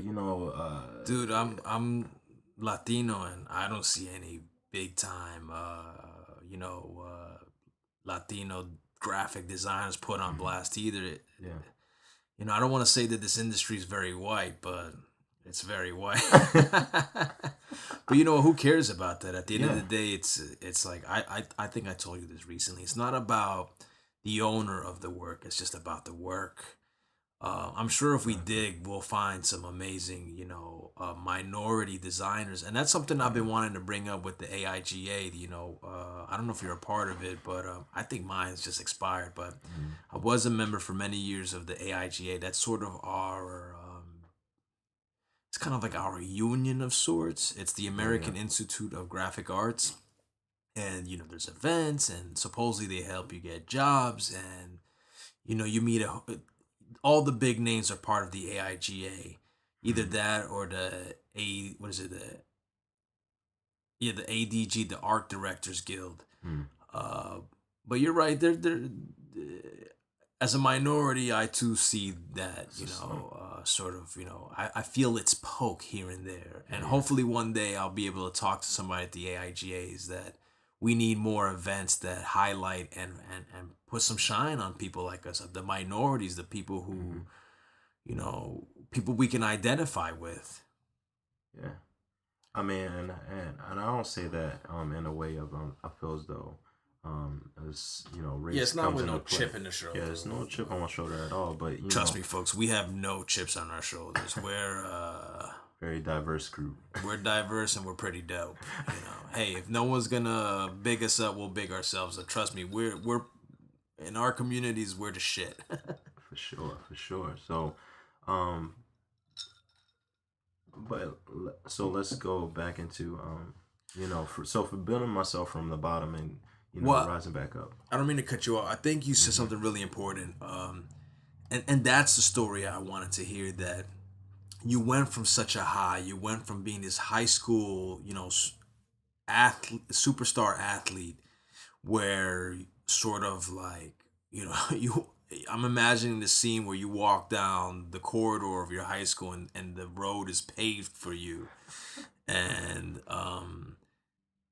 Speaker 2: Dude, I'm Latino and I don't see any big time Latino graphic designers put on blast either.
Speaker 3: yeah.
Speaker 2: I don't want to say that this industry is very white, but it's very white. But who cares about that? At the end of
Speaker 3: Yeah.
Speaker 2: the day, it's like I think I told you this recently. It's not about the owner of the work. It's just about the work. I'm sure if we dig, we'll find some amazing, minority designers, and that's something I've been wanting to bring up with the AIGA. I don't know if you're a part of it, but I think mine's just expired. But I was a member for many years of the AIGA. That's sort of our, it's kind of like our union of sorts. It's the
Speaker 3: Yeah, yeah.
Speaker 2: American Institute of Graphic Arts, and there's events, and supposedly they help you get jobs, and you meet all the big names are part of the AIGA. Either that or the what is it, the ADG, the Art Directors Guild.
Speaker 3: Mm.
Speaker 2: Uh, but you're right. They're as a minority, I too see that sort of I feel its poke here and there, and hopefully one day I'll be able to talk to somebody at the AIGAs that we need more events that highlight and put some shine on people like us, the minorities, the people who, people we can identify with.
Speaker 3: Yeah. I mean, and I don't say that in a way of, I feel as though as race
Speaker 2: It's not
Speaker 3: comes
Speaker 2: with
Speaker 3: into
Speaker 2: no
Speaker 3: play.
Speaker 2: chip in the shoulder.
Speaker 3: Yeah, there's no chip on my shoulder at all. But
Speaker 2: Trust me, folks, we have no chips on our shoulders. We're
Speaker 3: very diverse group.
Speaker 2: we're diverse and we're pretty dope. Hey, if no one's gonna big us up, we'll big ourselves up. Trust me, we're in our communities, we're the shit.
Speaker 3: For sure, for sure. So, um, so let's go back into for building myself from the bottom, and
Speaker 2: Well,
Speaker 3: rising back up.
Speaker 2: I don't mean to cut you off. I think you said something really important. And that's the story I wanted to hear, that you went from such a high, you went from being this high school, superstar athlete, where sort of like, you know, you I'm imagining the scene where you walk down the corridor of your high school, and the road is paved for you, and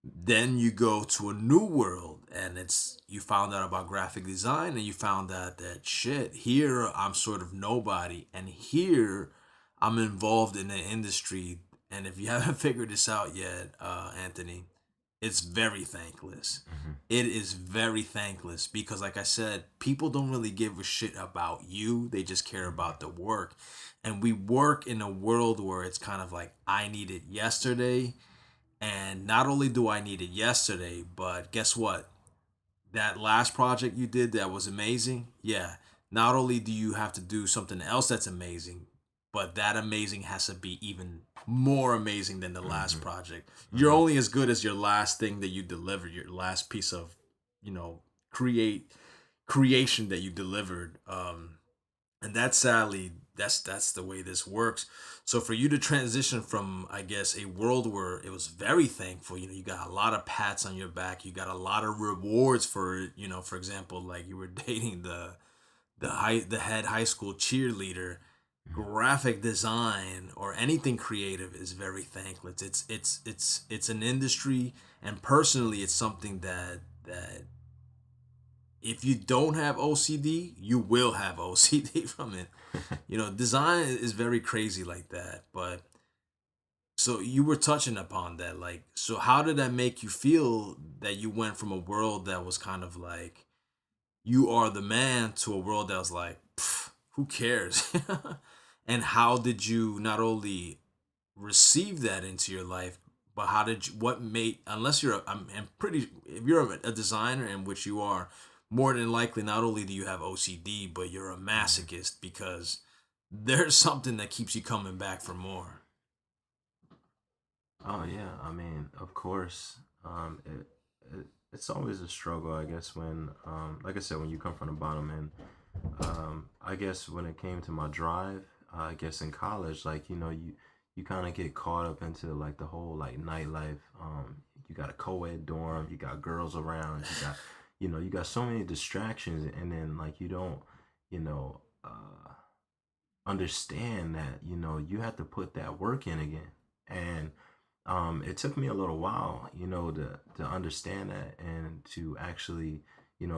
Speaker 2: then you go to a new world, and it's you found out about graphic design, and you found out that shit, here I'm sort of nobody, and here I'm involved in an industry. And if you haven't figured this out yet, Anthony, it's very thankless.
Speaker 3: Hmm.
Speaker 2: It is very thankless because, like I said, people don't really give a shit about you. They just care about the work. And we work in a world where it's kind of like, I need it yesterday. And not only do I need it yesterday, but guess what? That last project you did that was amazing. Yeah. Not only do you have to do something else that's amazing, but that amazing has to be even more amazing than the last
Speaker 3: Hmm.
Speaker 2: project. You're
Speaker 3: Hmm.
Speaker 2: only as good as your last thing that you delivered, your last piece of, you know, creation that you delivered. And that's sadly, that's the way this works. So for you to transition from, I guess, a world where it was very thankful, you know, you got a lot of pats on your back, you got a lot of rewards for it, you know, for example, like you were dating the head high school cheerleader. Graphic design or anything creative is very thankless. It's an industry, and personally it's something that if you don't have OCD, you will have OCD from it. You know, design is very crazy like that. But so you were touching upon that, like, so how did that make you feel that you went from a world that was kind of like you are the man to a world that was like, "Pff, who cares?" And how did you not only receive that into your life, but how did you, what made, unless you're, I'm pretty, if you're a designer, in which you are, more than likely, not only do you have OCD, but you're a
Speaker 3: Hmm.
Speaker 2: masochist because there's something that keeps you coming back for more.
Speaker 3: Oh yeah, I mean, of course, it's always a struggle, I guess, when, like I said, when you come from the bottom, and I guess when it came to my drive, I guess in college, like you kind of get caught up into like the whole like nightlife. You got a co-ed dorm, you got girls around, you got so many distractions, and then like you don't, you know, understand that you have to put that work in again. And it took me a little while, to understand that, and to actually,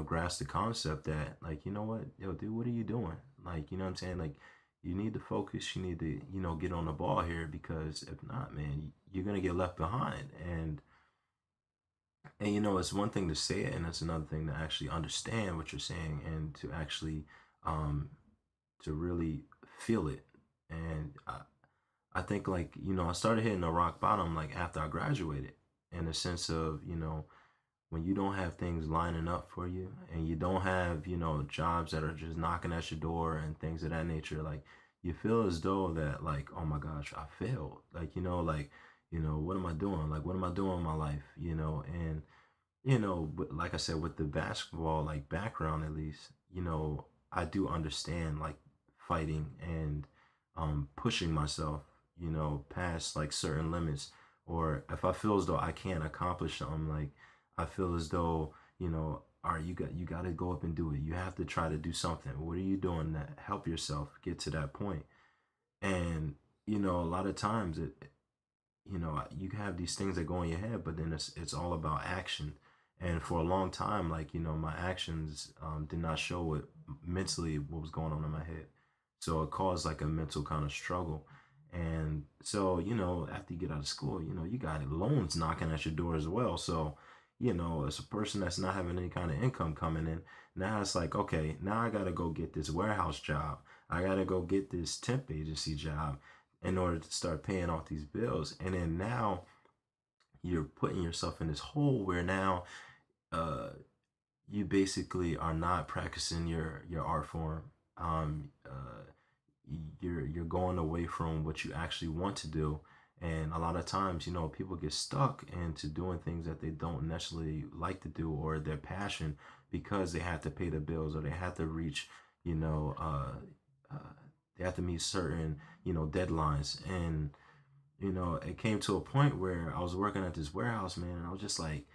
Speaker 3: grasp the concept that, like, you know what, yo, dude, what are you doing? Like, you know what I'm saying? Like, you need to focus. You need to, get on the ball here, because if not, man, you're gonna get left behind. And it's one thing to say it, and it's another thing to actually understand what you're saying, and to actually, um, to really feel it. And I think, like, I started hitting the rock bottom like after I graduated, in the sense of, when you don't have things lining up for you, and you don't have, jobs that are just knocking at your door and things of that nature, like, you feel as though that, like, oh my gosh, I failed. Like, like, what am I doing? Like, what am I doing in my life? And like I said, with the basketball like background, at least, I do understand like fighting and pushing myself, past like certain limits. Or if I feel as though I can't accomplish something, like, I feel as though, all right, you got to go up and do it. You have to try to do something. What are you doing to help yourself get to that point? And a lot of times you have these things that go in your head, but then it's all about action. And for a long time, like, my actions did not show what mentally what was going on in my head. So it caused like a mental kind of struggle. And so, after you get out of school, you got loans knocking at your door as well. So, as a person that's not having any kind of income coming in, now it's like, okay, now I got to go get this warehouse job. I got to go get this temp agency job in order to start paying off these bills. And then now you're putting yourself in this hole where now, uh, you basically are not practicing your art form. You're going away from what you actually want to do. And a lot of times, people get stuck into doing things that they don't necessarily like to do, or their passion, because they have to pay the bills, or they have to reach, you know uh, they have to meet certain deadlines. And it came to a point where I was working at this warehouse, man, and I was just like,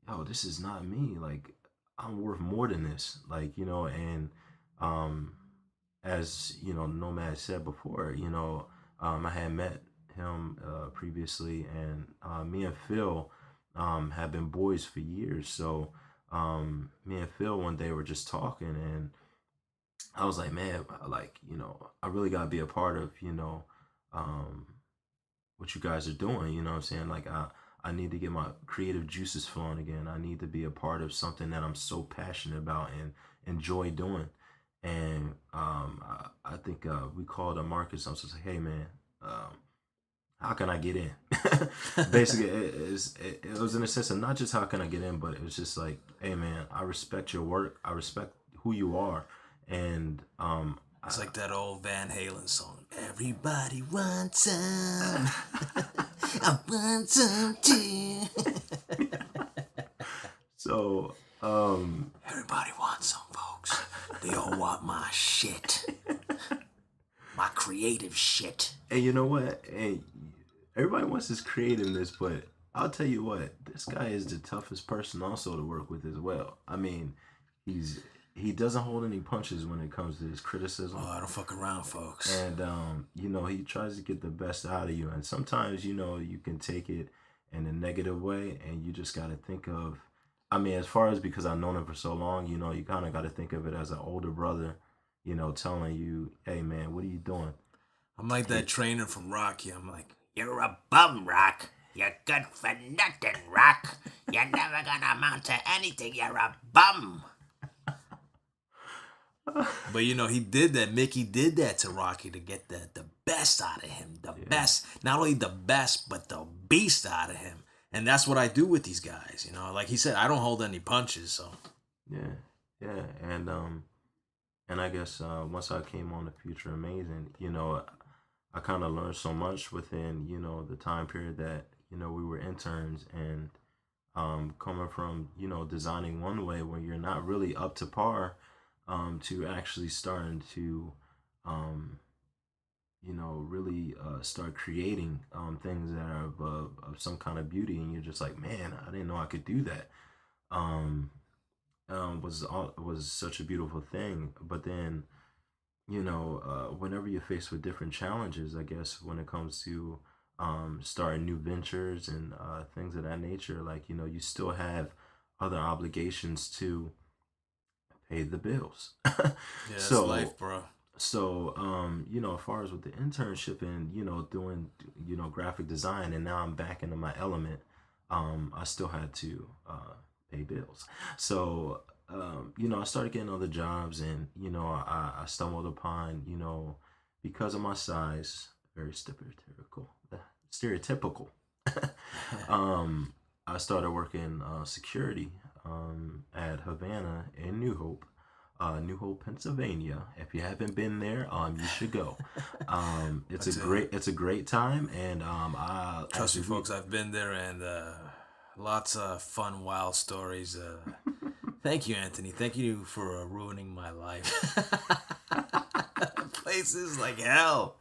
Speaker 3: yo, this is not me. Like, I'm worth more than this. Like, and um, as Nomad said before, I had met him previously, and me and Phil have been boys for years. So me and Phil one day were just talking, and I was like, man, like, I really gotta be a part of, um, what you guys are doing. You know what I'm saying? Like, I need to get my creative juices flowing again. I need to be a part of something that I'm so passionate about and enjoy doing. And I think we called Marcus. I was just like, hey, man, how can I get in? Basically, it was in a sense of not just how can I get in, but it was just like, hey, man, I respect your work. I respect who you are. And
Speaker 2: it's like that old Van Halen song. Everybody wants some. I want some too.
Speaker 3: So,
Speaker 2: everybody wants some, folks. They all want my shit. My creative shit.
Speaker 3: And you know what? And everybody wants his creativeness, but I'll tell you what, this guy is the toughest person also to work with as well. I mean, he doesn't hold any punches when it comes to his criticism.
Speaker 2: Oh, I don't fuck around, folks.
Speaker 3: And he tries to get the best out of you. And sometimes, you can take it in a negative way, and you just got to think of, I mean, as far as, because I've known him for so long, you kind of got to think of it as an older brother, telling you, hey, man, what are you doing?
Speaker 2: I'm like that trainer from Rocky. I'm like,
Speaker 4: you're a bum, Rock. You're good for nothing, Rock. You're never gonna amount to anything. You're a bum.
Speaker 2: But he did that. Mickey did that to Rocky to get the best out of him. The best, not only the best, but the beast out of him. And that's what I do with these guys. Like he said, I don't hold any punches. So
Speaker 3: yeah, and I guess once I came on the Future Amazing, I kind of learned so much within the time period that we were interns, and coming from designing one way when you're not really up to par. To actually starting to, really start creating things that are of some kind of beauty, and you're just like, man, I didn't know I could do that. Was such a beautiful thing. But then, whenever you're faced with different challenges, I guess when it comes to starting new ventures and things of that nature, like you still have other obligations to pay the bills.
Speaker 2: yeah, that's life, bro.
Speaker 3: So, as far as with the internship and, doing, graphic design, and now I'm back into my element, I still had to pay bills. So, I started getting other jobs, and, I stumbled upon, because of my size, very stereotypical. I started working security at Havana in New Hope, Pennsylvania. If you haven't been there, you should go. It's a great time, and
Speaker 2: trust me, folks, I've been there, and lots of fun, wild stories. Thank you, Anthony. Thank you for ruining my life. Places like hell.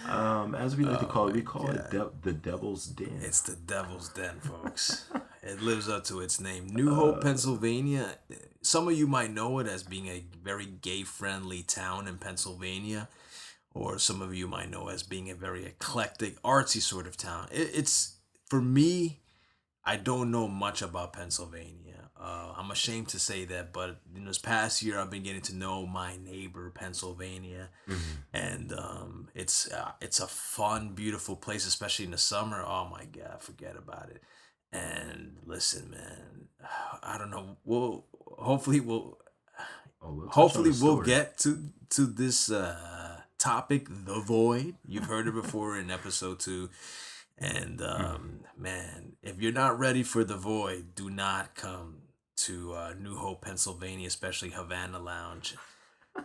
Speaker 3: As we like to call it, we call it the Devil's Den.
Speaker 2: It's the Devil's Den, folks. It lives up to its name. New Hope, Pennsylvania. Some of you might know it as being a very gay-friendly town in Pennsylvania, or some of you might know it as being a very eclectic, artsy sort of town. It's, for me, I don't know much about Pennsylvania. I'm ashamed to say that, but in this past year, I've been getting to know my neighbor, Pennsylvania, and it's a fun, beautiful place, especially in the summer. Oh my God, forget about it. And listen, man, I don't know. Hopefully we'll get to this topic, the void. You've heard it before in episode 2. And man, if you're not ready for the void, do not come to New Hope, Pennsylvania, especially Havana Lounge.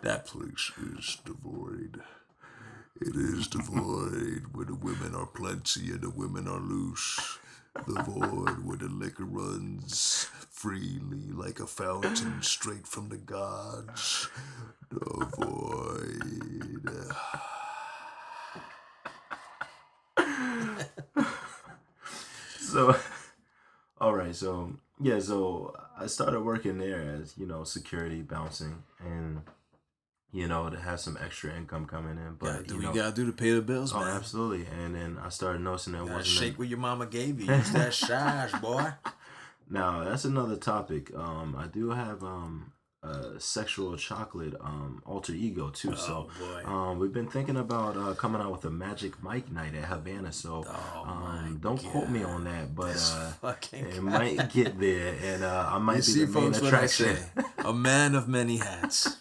Speaker 2: That place is the void. It is the void where the women are plenty and the women are loose. The void where the liquor runs freely like a fountain straight from the gods. The void.
Speaker 3: So, all right. So yeah. So I started working there as security bouncing, and to have some extra income coming in.
Speaker 2: Gotta
Speaker 3: But
Speaker 2: do what you gotta do to pay the bills,
Speaker 3: oh,
Speaker 2: man.
Speaker 3: absolutely. And then I started noticing that
Speaker 2: Gotta
Speaker 3: wasn't
Speaker 2: shake what your mama gave you. Use that shash, boy.
Speaker 3: Now that's another topic. I do have sexual chocolate alter ego too.
Speaker 2: Oh boy.
Speaker 3: We've been thinking about coming out with a Magic Mike night at Havana. So don't quote me on that, but it might get there, and I might be the main attraction.
Speaker 2: A man of many hats.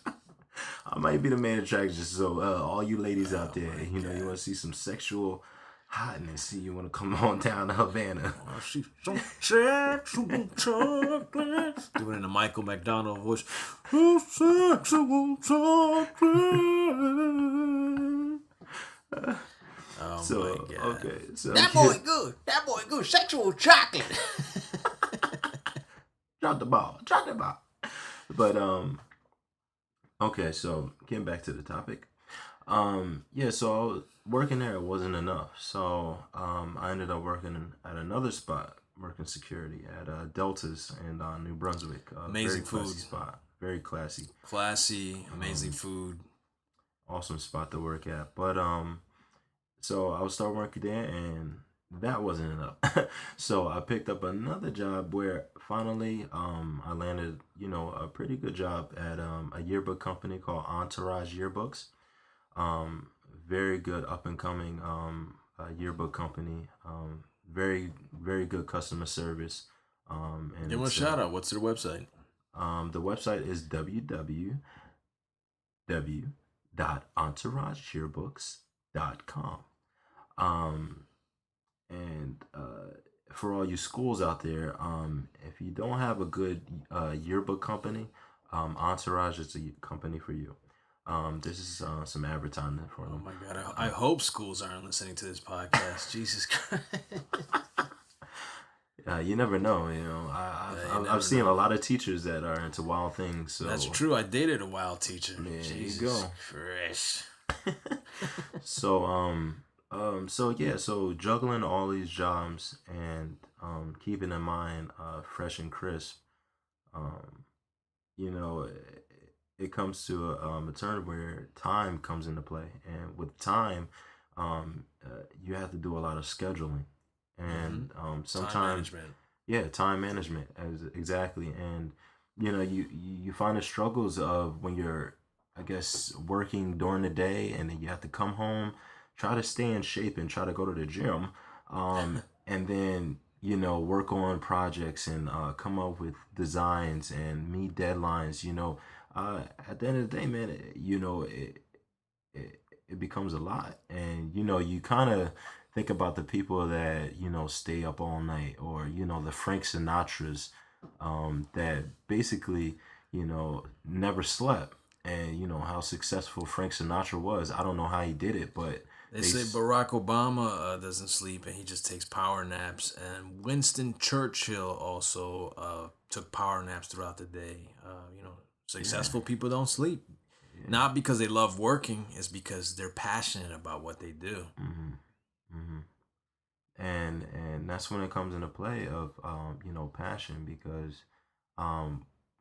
Speaker 3: I might be the main attraction. So all you ladies out there, you want to see some sexual hotness, you want to come on down to Havana.
Speaker 2: Oh, she's some sexual chocolate. Doing it in a Michael McDonald voice. Oh, sexual chocolate. Oh
Speaker 3: So
Speaker 2: my God.
Speaker 3: okay, so
Speaker 4: That boy good. That boy good. Sexual chocolate.
Speaker 3: drop the ball. But okay, so getting back to the topic. Yeah, so I was working there, it wasn't enough. So I ended up working at another spot, working security at Delta's in New Brunswick.
Speaker 2: Amazing
Speaker 3: very classy
Speaker 2: food.
Speaker 3: spot. Very classy.
Speaker 2: Classy, amazing food.
Speaker 3: Awesome spot to work at. But so I was start working there, and that wasn't enough. So I picked up another job where finally I landed, a pretty good job at a yearbook company called Entourage Yearbooks. Very good up and coming yearbook company. Very very good customer service. And
Speaker 2: Give them a shout out. What's their website?
Speaker 3: the website is www.entourageyearbooks.com. And for all you schools out there, if you don't have a good yearbook company, Entourage is a company for you. This is some advertisement for
Speaker 2: Oh
Speaker 3: them.
Speaker 2: my God. I hope schools aren't listening to this podcast. Jesus Christ.
Speaker 3: You never know. I've seen
Speaker 2: know.
Speaker 3: a lot of teachers that are into wild things. So
Speaker 2: That's true. I dated a wild teacher.
Speaker 3: There
Speaker 2: Jesus
Speaker 3: you go.
Speaker 2: Christ.
Speaker 3: So yeah, so juggling all these jobs and keeping in mind fresh and crisp, you know, it comes to a turn where time comes into play, and with time, you have to do a lot of scheduling, and
Speaker 2: Time
Speaker 3: sometimes
Speaker 2: management.
Speaker 3: yeah, time management as exactly, and you find the struggles of when you're, I guess, working during the day, and then you have to come home, try to stay in shape, and try to go to the gym, and then work on projects and come up with designs and meet deadlines. At the end of the day, man, it becomes a lot, and you kind of think about the people that stay up all night, or the Frank Sinatras, that basically never slept, and how successful Frank Sinatra was. I don't know how he did it, but
Speaker 2: They say Barack Obama doesn't sleep and he just takes power naps. And Winston Churchill also took power naps throughout the day. Successful people don't sleep. Not because they love working, it's because they're passionate about what they do.
Speaker 3: And that's when it comes into play of passion, because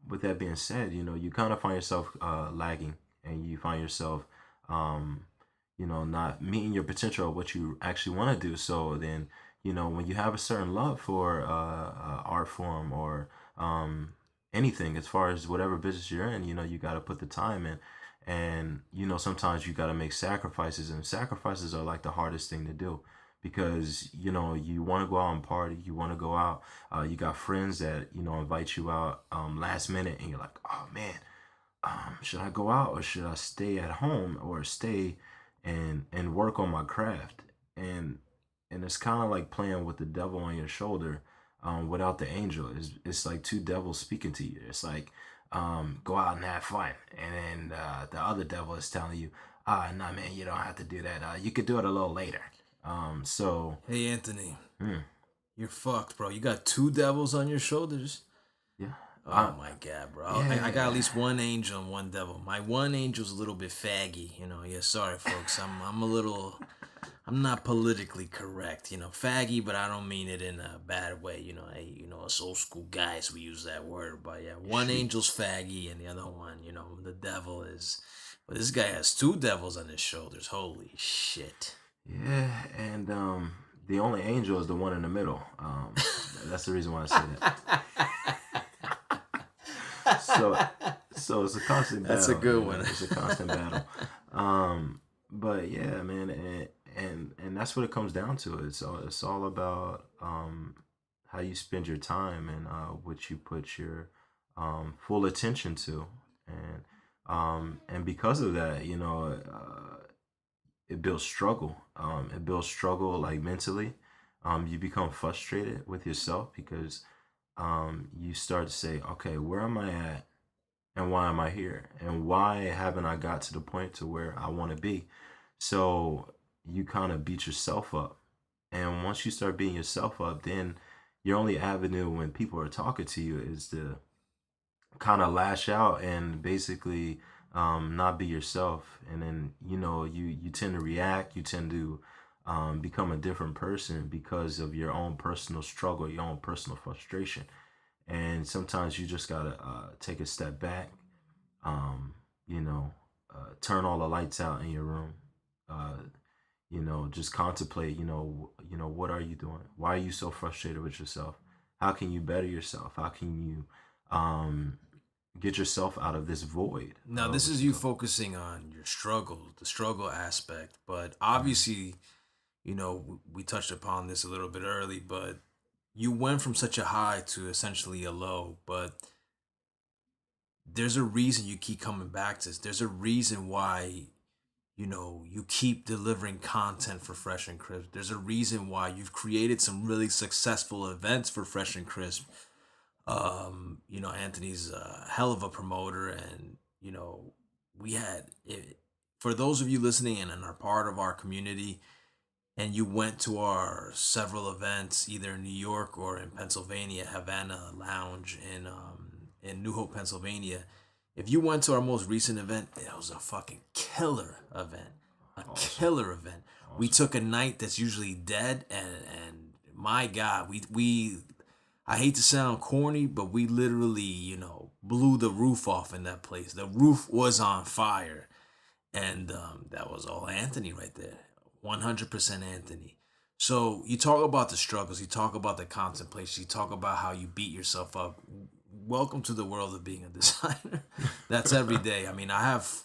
Speaker 3: with that being said, you kind of find yourself lagging, and you find yourself not meeting your potential of what you actually want to do. So then when you have a certain love for art form, or anything, as far as whatever business you're in, you got to put the time in, and sometimes you got to make sacrifices, and sacrifices are like the hardest thing to do, because you want to go out and party, you want to go out, you got friends that invite you out last minute, and you're like, oh man, should I go out, or should I stay at home, or stay and work on my craft? And it's kind of like playing with the devil on your shoulder, without the angel. It's like two devils speaking to you. It's like, go out and have fun, and then the other devil is telling you, nah man, you don't have to do that, you could do it a little later.
Speaker 2: Hey Anthony, you're fucked, bro. You got two devils on your shoulders.
Speaker 3: Yeah.
Speaker 2: Oh my God, bro. I got at least one angel and one devil. My one angel's a little bit faggy, Yeah, sorry folks. I'm a little I'm not politically correct, faggy, but I don't mean it in a bad way. Hey, us old school guys, we use that word. But yeah, one
Speaker 3: Street.
Speaker 2: angel's faggy, and the other one, the devil is. But this guy has two devils on his shoulders. Holy shit!
Speaker 3: Yeah, and the only angel is the one in the middle. That's the reason why I say that. So, so it's a constant battle.
Speaker 2: That's a good one.
Speaker 3: It's a constant battle. But yeah, man, and that's what it comes down to. It's all about how you spend your time and what you put your full attention to, and because of that, it builds struggle. It builds struggle like mentally. You become frustrated with yourself because you start to say, okay, where am I at? And why am I here? And why haven't I got to the point to where I want to be? So you kind of beat yourself up. And once you start beating yourself up, then your only avenue when people are talking to you is to kind of lash out and basically not be yourself. And then, you tend to react, you tend to become a different person because of your own personal struggle, your own personal frustration. And sometimes you just gotta take a step back, um, turn all the lights out in your room, uh, just contemplate, what are you doing? Why are you so frustrated with yourself? How can you better yourself? How can you um, get yourself out of this void?
Speaker 2: Now, this is you focusing on your struggle, the struggle aspect, but obviously, we touched upon this a little bit early, but you went from such a high to essentially a low, but there's a reason you keep coming back to this. There's a reason why, you keep delivering content for Fresh and Crisp. There's a reason why you've created some really successful events for Fresh and Crisp. Anthony's a hell of a promoter, and we had it, for those of you listening and are part of our community, and you went to our several events either in New York or in Pennsylvania, Havana Lounge in New Hope, Pennsylvania. If you went to our most recent event, it was a fucking killer event. A killer event. We took a night that's usually dead, and my God, we I hate to sound corny, but we literally, blew the roof off in that place. The roof was on fire. And that was all Anthony right there. 100% Anthony. So you talk about the struggles, you talk about the contemplation, you talk about how you beat yourself up. Welcome to the world of being a designer. That's every day. I mean, I have,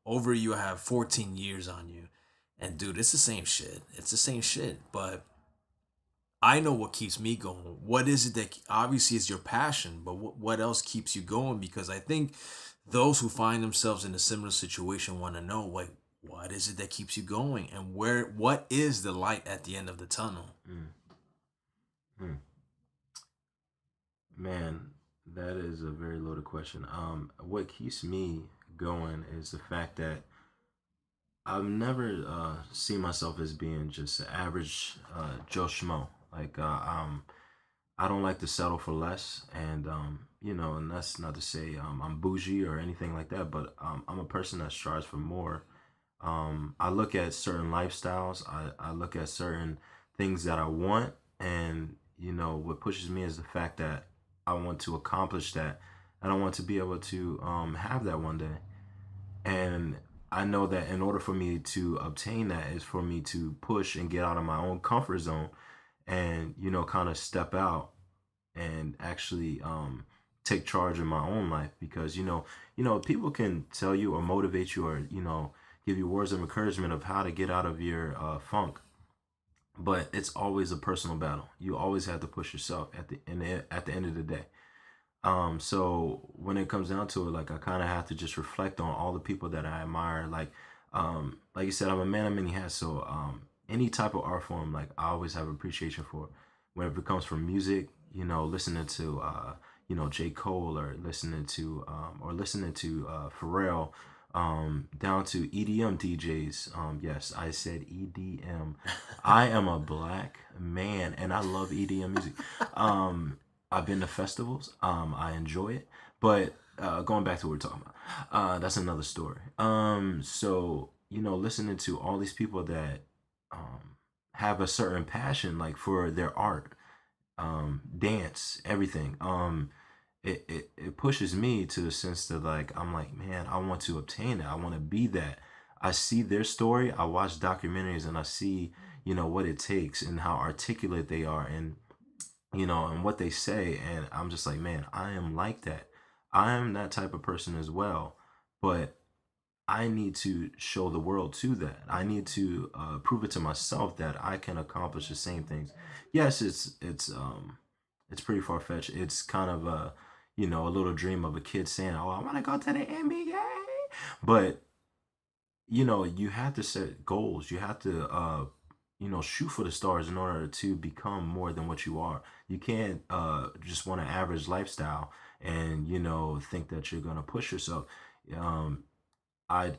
Speaker 2: over you, I have 14 years on you. And dude, it's the same shit. It's the same shit. But I know what keeps me going. What is it that obviously is your passion, but what else keeps you going? Because I think those who find themselves in a similar situation want to know, like, what is it that keeps you going, and what is the light at the end of the tunnel?
Speaker 3: Mm. Man, that is a very loaded question. What keeps me going is the fact that I've never seen myself as being just an average Joe Schmo. Like, I don't like to settle for less, and and that's not to say I'm bougie or anything like that, but I'm a person that strives for more. I look at certain lifestyles, I look at certain things that I want, and what pushes me is the fact that I want to accomplish that, and I want to be able to have that one day. And I know that in order for me to obtain that is for me to push and get out of my own comfort zone and kind of step out and actually take charge of my own life, because people can tell you or motivate you or give you words of encouragement of how to get out of your funk, but it's always a personal battle. You always have to push yourself at the end of the day. So when it comes down to it, like, I kind of have to just reflect on all the people that I admire. Like you said, I'm a man of many hats. So any type of art form, like, I always have appreciation for. Whether it comes from music, listening to J. Cole, or listening to Pharrell, down to EDM DJs. Yes, I said EDM. I am a black man and I love EDM music. I've been to festivals. I enjoy it, but going back to what we're talking about, that's another story. So listening to all these people that have a certain passion, like for their art, dance, everything. It pushes me to the sense that like I'm like, man, I want to obtain it. I want to be that. I see their story. I watch documentaries and I see, what it takes and how articulate they are and and what they say. And I'm just like, man, I am like that. I am that type of person as well. But I need to show the world to that. I need to prove it to myself that I can accomplish the same things. Yes, it's pretty far fetched. It's kind of a little dream of a kid saying, "Oh, I want to go to the NBA." But you have to set goals. You have to shoot for the stars in order to become more than what you are. You can't just want an average lifestyle and think that you're gonna push yourself. Um, I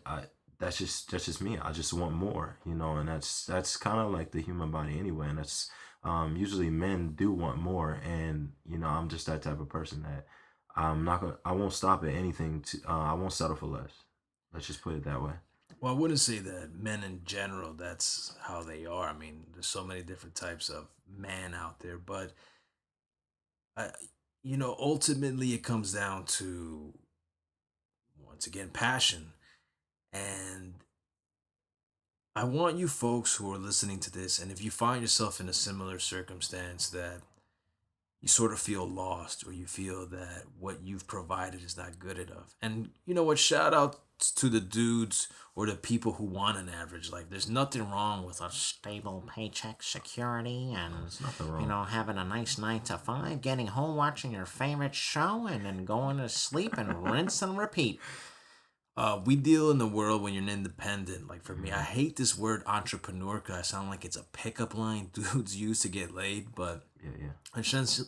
Speaker 3: that's just me. I just want more, and that's kind of like the human body anyway. And that's usually men do want more, and I'm just that type of person that I won't stop at anything. I won't settle for less. Let's just put it that way.
Speaker 2: Well, I wouldn't say that men in general, that's how they are. I mean, there's so many different types of man out there, but I, ultimately it comes down to, once again, passion. And I want you folks who are listening to this, and if you find yourself in a similar circumstance that you sort of feel lost or you feel that what you've provided is not good enough. And you know what? Shout out to the dudes or the people who want an average life. There's nothing wrong with a stable paycheck security and,
Speaker 3: There's nothing wrong.
Speaker 4: having a nice 9 to 5, getting home, watching your favorite show, and then going to sleep and rinse and repeat.
Speaker 2: We deal in the world when you're an independent. Like for me, I hate this word entrepreneur because I sound like it's a pickup line dudes use to get laid. But
Speaker 3: Yeah.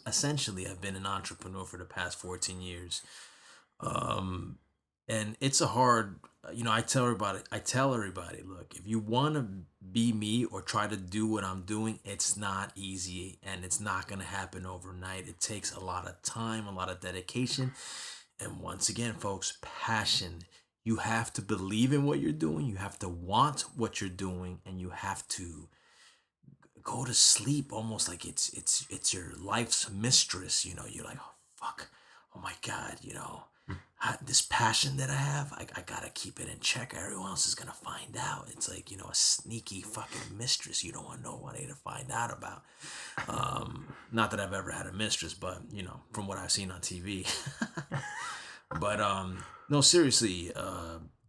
Speaker 2: essentially, I've been an entrepreneur for the past 14 years. And it's a hard, I tell everybody, look, if you want to be me or try to do what I'm doing, it's not easy and it's not going to happen overnight. It takes a lot of time, a lot of dedication. And once again, folks, passion. You have to believe in what you're doing. You have to want what you're doing, and you have to go to sleep almost like it's your life's mistress. You're like, oh fuck, oh my god, this passion that I have, I gotta keep it in check. Everyone else is gonna find out. It's like a sneaky fucking mistress you don't want nobody to find out about. Not that I've ever had a mistress, but from what I've seen on TV. But no, seriously,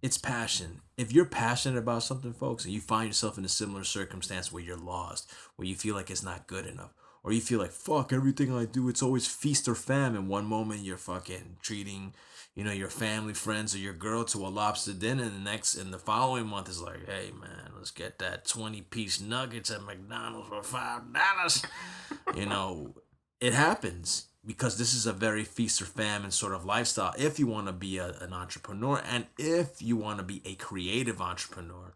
Speaker 2: it's passion. If you're passionate about something, folks, and you find yourself in a similar circumstance where you're lost, where you feel like it's not good enough, or you feel like fuck everything I do, it's always feast or famine. One moment you're fucking treating, your family, friends, or your girl to a lobster dinner, and the following month is like, hey man, let's get that 20-piece nuggets at McDonald's for $5. It happens because this is a very feast or famine sort of lifestyle if you want to be an entrepreneur and if you want to be a creative entrepreneur.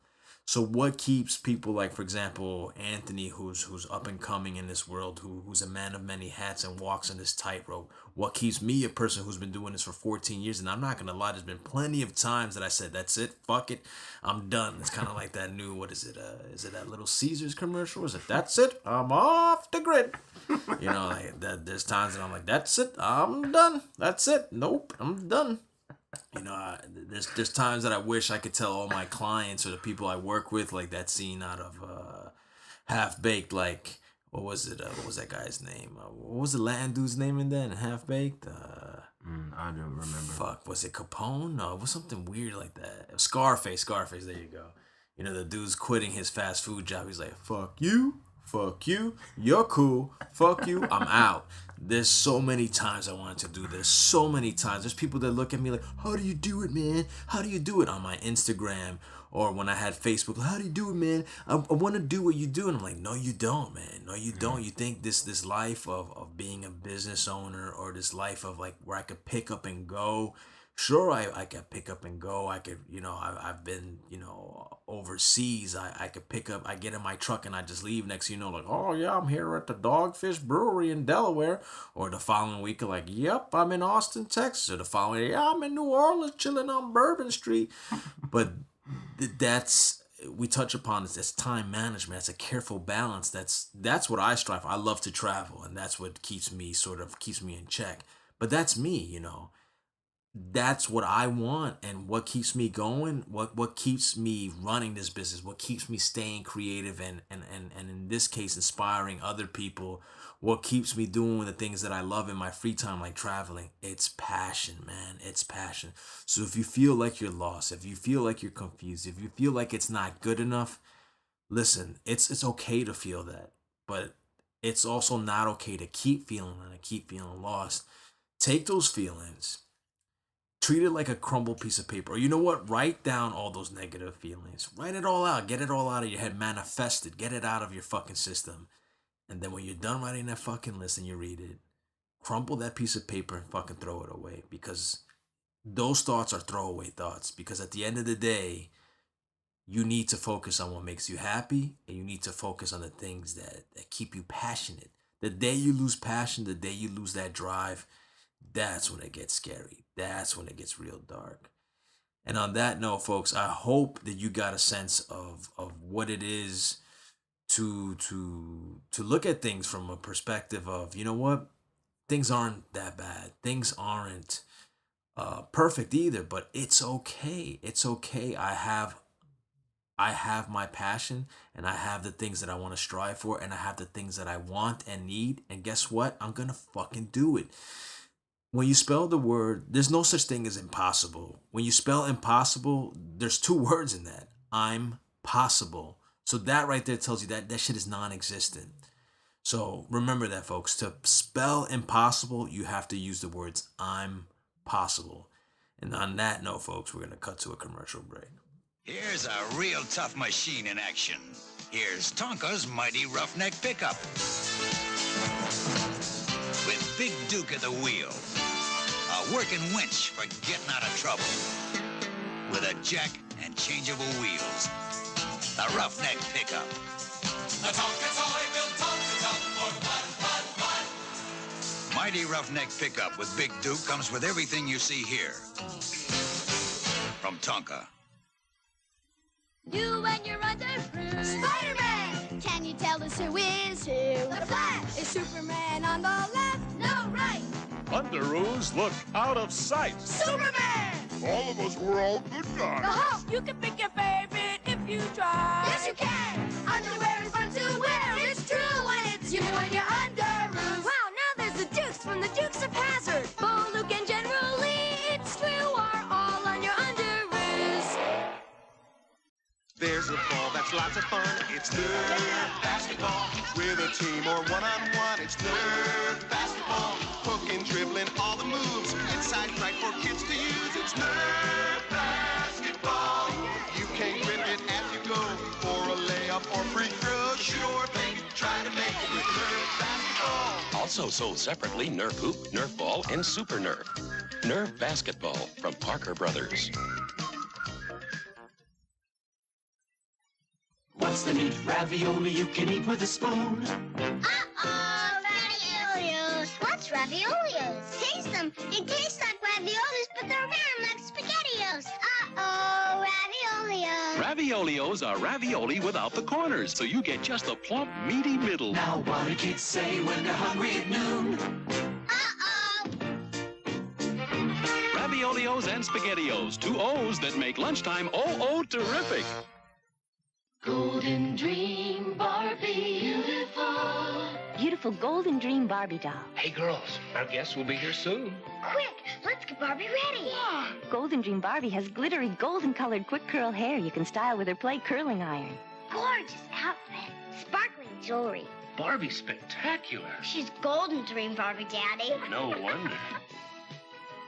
Speaker 2: So what keeps people like, for example, Anthony, who's up and coming in this world, who's a man of many hats and walks on this tightrope? What keeps me, a person who's been doing this for 14 years, and I'm not gonna lie, there's been plenty of times that I said, that's it, fuck it, I'm done. It's kind of like that new, what is it? Is it that Little Caesars commercial? Is it, that's it, I'm off the grid? Like that. There's times that I'm like, that's it, I'm done. That's it, nope, I'm done. There's times that I wish I could tell all my clients or the people I work with, like that scene out of Half Baked, like what was it? What was that guy's name? What was the Latin dude's name in that? Half Baked?
Speaker 3: I don't remember.
Speaker 2: Fuck, was it Capone? No, it was something weird like that. Scarface. There you go. The dude's quitting his fast food job. He's like, fuck you, you're cool, fuck you, I'm out. There's so many times I wanted to do this. So many times. There's people that look at me like, how do you do it, man? How do you do it? On my Instagram or when I had Facebook, how do you do it, man? I want to do what you do. And I'm like, no, you don't, man. No, you don't. You think this life of being a business owner or this life of like where I could pick up and go. Sure, I could pick up and go. I could, I've been, overseas. I could pick up, I get in my truck and I just leave. Next, like, oh yeah, I'm here at the Dogfish Brewery in Delaware. Or the following week, like, yep, I'm in Austin, Texas. Or the following, yeah, I'm in New Orleans chilling on Bourbon Street. But that's we touch upon is this time management. It's a careful balance. That's what I strive for. I love to travel, and that's what keeps me in check. But that's me, that's what I want, and what keeps me going, what keeps me running this business, what keeps me staying creative, and in this case inspiring other people, what keeps me doing the things that I love in my free time, like traveling. It's passion, man. It's passion. So if you feel like you're lost, if you feel like you're confused, if you feel like it's not good enough, listen, it's okay to feel that, but it's also not okay to keep feeling that and keep feeling lost. Take those feelings, treat it like a crumbled piece of paper. Or you know what? Write down all those negative feelings. Write it all out. Get it all out of your head. Manifest it. Get it out of your fucking system. And then when you're done writing that fucking list and you read it, crumple that piece of paper and fucking throw it away. Because those thoughts are throwaway thoughts. Because at the end of the day, you need to focus on what makes you happy. And you need to focus on the things that keep you passionate. The day you lose passion, the day you lose that drive, that's when it gets scary. That's when it gets real dark. And on that note, folks, I hope that you got a sense of what it is to look at things from a perspective of, you know what? Things aren't that bad. Things aren't perfect either, but it's okay. It's okay. I have my passion, and I have the things that I want to strive for, and I have the things that I want and need. And guess what? I'm going to fucking do it. When you spell the word, there's no such thing as impossible. When you spell impossible, there's two words in that. I'm possible. So that right there tells you that shit is non-existent. So remember that, folks. To spell impossible, you have to use the words I'm possible. And on that note, folks, we're going to cut to a commercial break.
Speaker 5: Here's a real tough machine in action. Here's Tonka's mighty roughneck pickup. With Big Duke at the wheel. A working winch for getting out of trouble. With a jack and changeable wheels. The roughneck pickup.
Speaker 6: The Tonka toy will Tonka tough for fun.
Speaker 5: Mighty roughneck pickup with Big Duke comes with everything you see here. From Tonka.
Speaker 7: You and your underoos. Spider-Man! Can you tell us who is who? The Flash! Is Superman on the left? No, right!
Speaker 8: Underoos look out of sight.
Speaker 7: Superman!
Speaker 8: All of us were all good guys.
Speaker 7: The Hulk! You can pick your favorite if you try. Yes, you can! Underwear is fun to wear. It's true when it's you and your underoos. Wow, now there's the Dukes from the Dukes of Hazzard. Bo, Luke, and General Lee. It's true, are all on your underoos.
Speaker 9: There's a ball that's lots of fun. It's Nerf basketball. With a team or one-on-one, it's Nerf basketball. Hooking, dribbling, all the moves. Inside right for kids to use. It's Nerf basketball. You can't grip it as you go. For a layup or free throw, sure thing. Try to make it with Nerf basketball.
Speaker 10: Also sold separately, Nerf Hoop, Nerf Ball, and Super Nerf. Nerf Basketball from Parker Brothers.
Speaker 11: What's the neat ravioli you can eat with a spoon?
Speaker 7: Uh-oh, raviolis. What's raviolis? Taste them. They taste like raviolis, but they're round like SpaghettiOs. Uh-oh, raviolios.
Speaker 10: Raviolios are ravioli without the corners, so you get just the plump, meaty middle.
Speaker 11: Now what do kids say when they're hungry at noon?
Speaker 7: Uh-oh.
Speaker 10: Raviolios and SpaghettiOs, two O's that make lunchtime oh terrific.
Speaker 11: Golden Dream Barbie. Beautiful.
Speaker 12: Beautiful Golden Dream Barbie doll.
Speaker 13: Hey, girls, our guests will be here soon.
Speaker 7: Quick, let's get Barbie ready. Yeah.
Speaker 12: Golden Dream Barbie has glittery golden-colored quick curl hair you can style with her play curling iron.
Speaker 7: Gorgeous outfit. Sparkling jewelry.
Speaker 13: Barbie's spectacular.
Speaker 7: She's Golden Dream Barbie, Daddy.
Speaker 13: No wonder.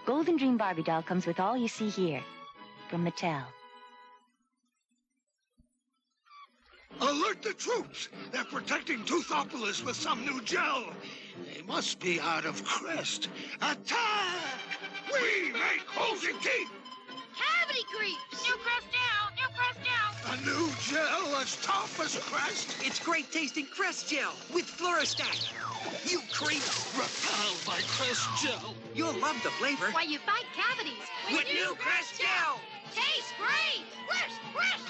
Speaker 12: Golden Dream Barbie doll comes with all you see here from Mattel.
Speaker 14: Alert the troops! They're protecting Toothopolis with some new gel. They must be out of Crest. Attack! We make holes in teeth!
Speaker 7: Cavity creeps! New Crest down! New Crest down!
Speaker 14: A new gel as tough as Crest.
Speaker 15: It's great tasting Crest gel with Fluorostat. You creeps!
Speaker 14: Repelled by Crest gel.
Speaker 15: You'll love the flavor.
Speaker 7: Why you fight cavities
Speaker 15: with new Crest gel.
Speaker 7: Tastes great! Whisk! Whisk!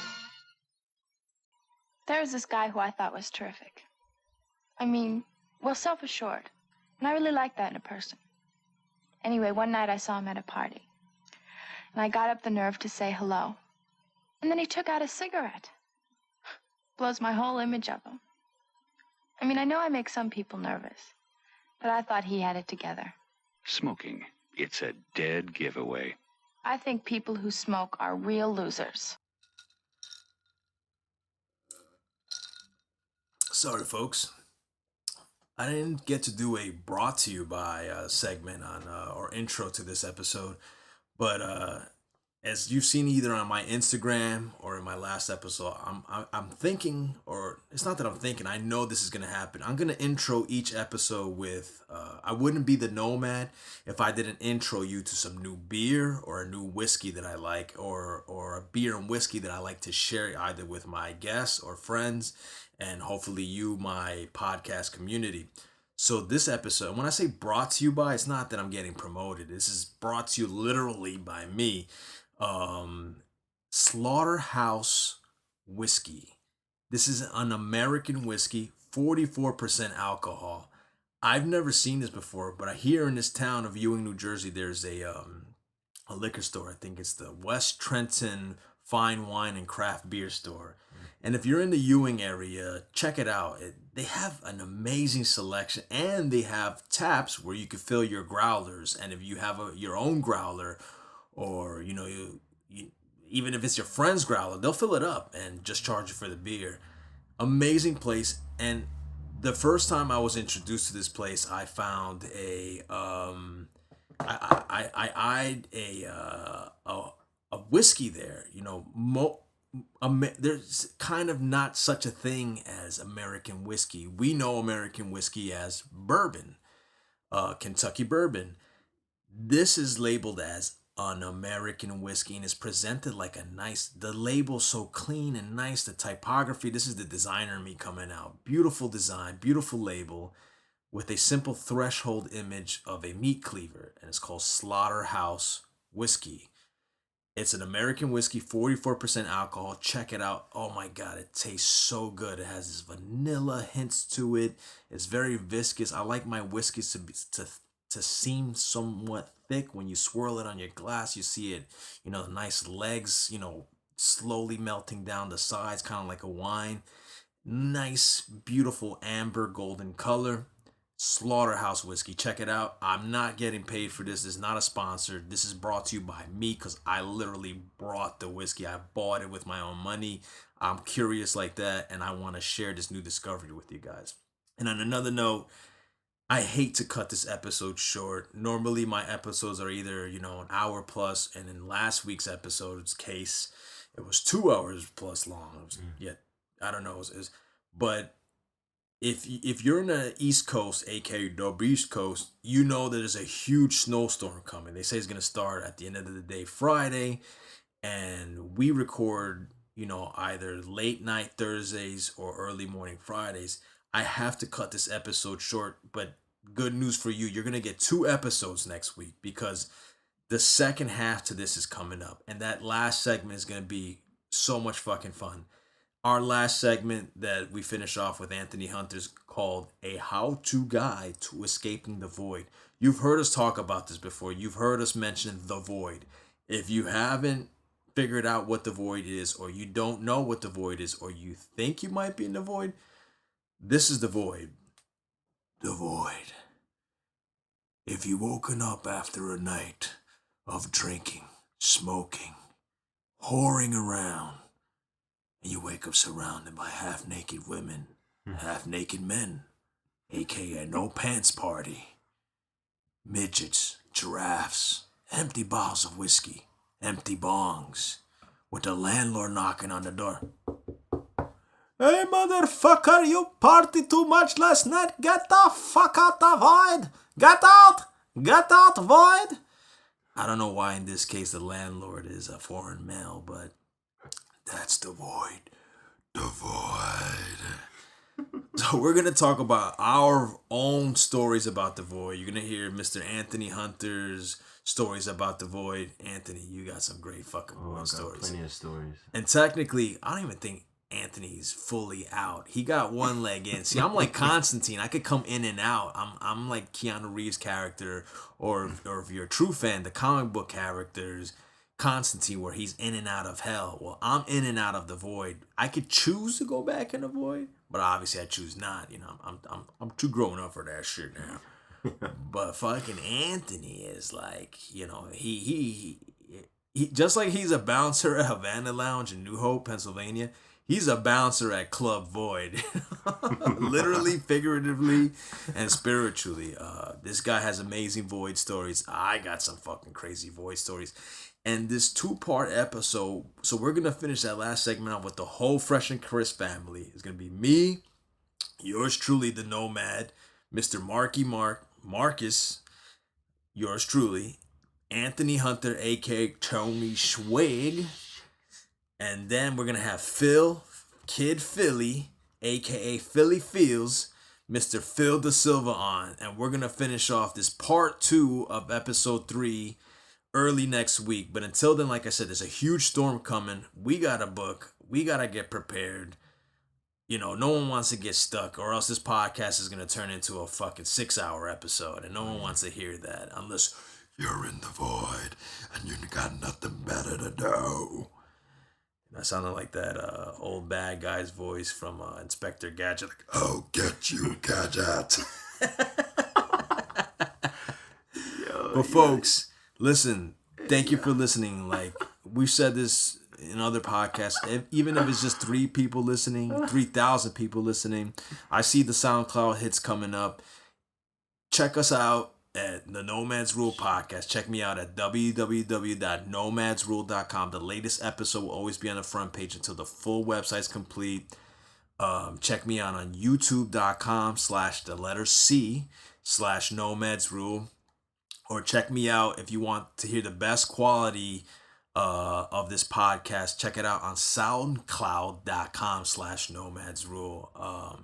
Speaker 16: There was this guy who I thought was terrific. I mean, well, self-assured. And I really like that in a person. Anyway, one night I saw him at a party. And I got up the nerve to say hello. And then he took out a cigarette. Blows my whole image of him. I mean, I know I make some people nervous. But I thought he had it together.
Speaker 17: Smoking. It's a dead giveaway.
Speaker 16: I think people who smoke are real losers.
Speaker 2: Sorry, folks. I didn't get to do a brought to you by segment on or intro to this episode, but as you've seen either on my Instagram or in my last episode, I'm thinking, or it's not that I'm thinking, I know this is gonna happen. I'm gonna intro each episode with I wouldn't be the Nomad if I didn't intro you to some new beer or a new whiskey that I like, or a beer and whiskey that I like to share either with my guests or friends, and hopefully you, my podcast community. So this episode, when I say brought to you by, it's not that I'm getting promoted. This is brought to you literally by me. Slaughterhouse Whiskey. This is an American whiskey, 44% alcohol. I've never seen this before, but here in this town of Ewing, New Jersey, there's a liquor store. I think it's the West Trenton Fine Wine and Craft Beer Store. And if you're in the Ewing area, check it out. They have an amazing selection, and they have taps where you can fill your growlers. And if you have your own growler, or you even if it's your friend's growler, they'll fill it up and just charge you for the beer. Amazing place. And the first time I was introduced to this place, I found I eyed a whiskey there. There's kind of not such a thing as American whiskey. We know American whiskey as bourbon, Kentucky bourbon. This is labeled as an American whiskey and is presented like the label's so clean and nice, the typography, this is the designer in me coming out. Beautiful design, beautiful label with a simple threshold image of a meat cleaver, and it's called Slaughterhouse Whiskey. It's an American whiskey, 44% alcohol. Check it out. Oh my God, it tastes so good. It has this vanilla hints to it. It's very viscous. I like my whiskeys to seem somewhat thick. When you swirl it on your glass, you see it, the nice legs, slowly melting down the sides, kind of like a wine. Nice, beautiful amber golden color. Slaughterhouse Whiskey. Check it out. I'm not getting paid for this. This is not a sponsor. This is brought to you by me because I literally brought the whiskey. I bought it with my own money. I'm curious like that, and I want to share this new discovery with you guys. And on another note, I hate to cut this episode short. Normally my episodes are either, an hour plus, and in last week's episode's case, it was 2 hours plus long. I don't know. But if you're in the East Coast, aka the East Coast, you know that there's a huge snowstorm coming. They say it's going to start at the end of the day Friday, and we record, either late night Thursdays or early morning Fridays. I have to cut this episode short, but good news for you, you're going to get 2 episodes next week because the second half to this is coming up, and that last segment is going to be so much fucking fun. Our last segment that we finish off with Anthony Hunter's called A How-To Guide to Escaping the Void. You've heard us talk about this before. You've heard us mention the void. If you haven't figured out what the void is, or you don't know what the void is, or you think you might be in the void, this is the void. The void. If you've woken up after a night of drinking, smoking, whoring around, and you wake up surrounded by half-naked women, half-naked men, aka no pants party, midgets, giraffes, empty bottles of whiskey, empty bongs, with the landlord knocking on the door. Hey, motherfucker, you partied too much last night. Get the fuck out the void. Get out. Get out, void. I don't know why in this case the landlord is a foreign male, but that's the void. The void. So we're going to talk about our own stories about the void. You're going to hear Mr. Anthony Hunter's stories about the void. Anthony, you got some great fucking void stories.
Speaker 3: Plenty of stories.
Speaker 2: And technically, I don't even think Anthony's fully out. He got one leg in. See, I'm like Constantine. I could come in and out. I'm like Keanu Reeves' character, or if you're a true fan, the comic book characters, Constantine, where he's in and out of hell. Well, I'm in and out of the void. I could choose to go back in the void, but obviously I choose not. You know, I'm too grown up for that shit now. But fucking Anthony is like, you know, he just like he's a bouncer at Havana Lounge in New Hope, Pennsylvania. He's a bouncer at Club Void, literally, figuratively, and spiritually. This guy has amazing void stories. I got some fucking crazy void stories. And this 2-part episode, so we're going to finish that last segment off with the whole Fresh and Crisp family. It's going to be me, yours truly, the Nomad, Mr. Marqus, yours truly, Anthony Hunter, a.k.a. Tony Schwig, and then we're going to have Phil, Kid Philly, a.k.a. Philly Feels, Mr. Phil Da Silva on, and we're going to finish off this part 2 of episode 3 early next week. But until then, like I said, there's a huge storm coming. We got a book. We got to get prepared. You know, no one wants to get stuck, or else this podcast is going to turn into a fucking 6-hour episode, and no one wants to hear that unless you're in the void and you got nothing better to do. That sounded like that old bad guy's voice from Inspector Gadget. Like, I'll get you, Gadget. But folks, listen, thank you for listening. Like, we've said this in other podcasts, even if it's just 3 people listening, 3,000 people listening. I see the SoundCloud hits coming up. Check us out at the NOMADS Rule Podcast. Check me out at www.nomadsrule.com. The latest episode will always be on the front page until the full website's complete. Check me out on youtube.com/C/nomadsrule. Or check me out if you want to hear the best quality of this podcast. Check it out on soundcloud.com/nomadsrule.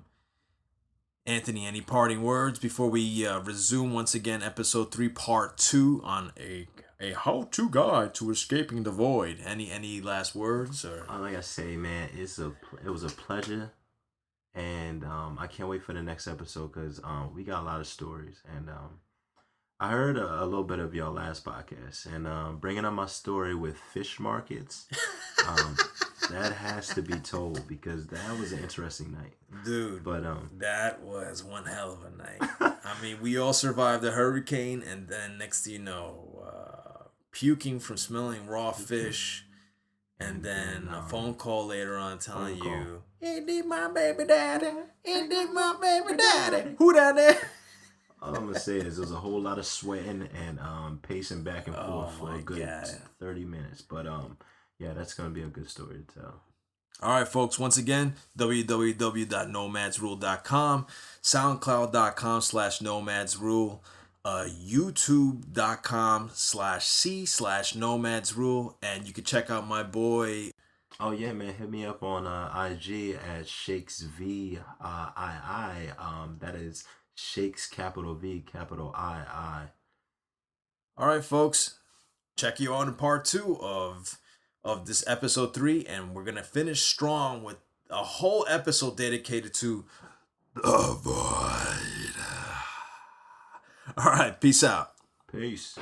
Speaker 2: Anthony, any parting words before we resume once again episode 3 part 2 on a how-to guide to escaping the void? Any last words? Or
Speaker 3: like I say, man, it was a pleasure, and I can't wait for the next episode because we got a lot of stories, and I heard a little bit of y'all last podcast, and bringing up my story with fish markets, that has to be told because that was an interesting night,
Speaker 2: dude.
Speaker 3: But
Speaker 2: that was one hell of a night. I mean, we all survived the hurricane, and then next thing you know, puking from smelling raw fish, and then a phone call later on telling you, "It is my baby daddy. It is my baby daddy. Who that there?"
Speaker 3: All I'm gonna say is there's a whole lot of sweating and pacing back and forth for a good 30 minutes. But yeah, that's gonna be a good story to tell.
Speaker 2: All right, folks. Once again, www.nomadsrule.com, soundcloud.com/nomadsrule, youtube.com/C/nomadsrule, and you can check out my boy.
Speaker 3: Oh yeah, man, hit me up on IG at ShakesVii. That is Shakes capital V capital II.
Speaker 2: All right, folks. Check you out in part 2 of this episode 3, and we're gonna finish strong with a whole episode dedicated to the void. All right, peace out.
Speaker 3: Peace.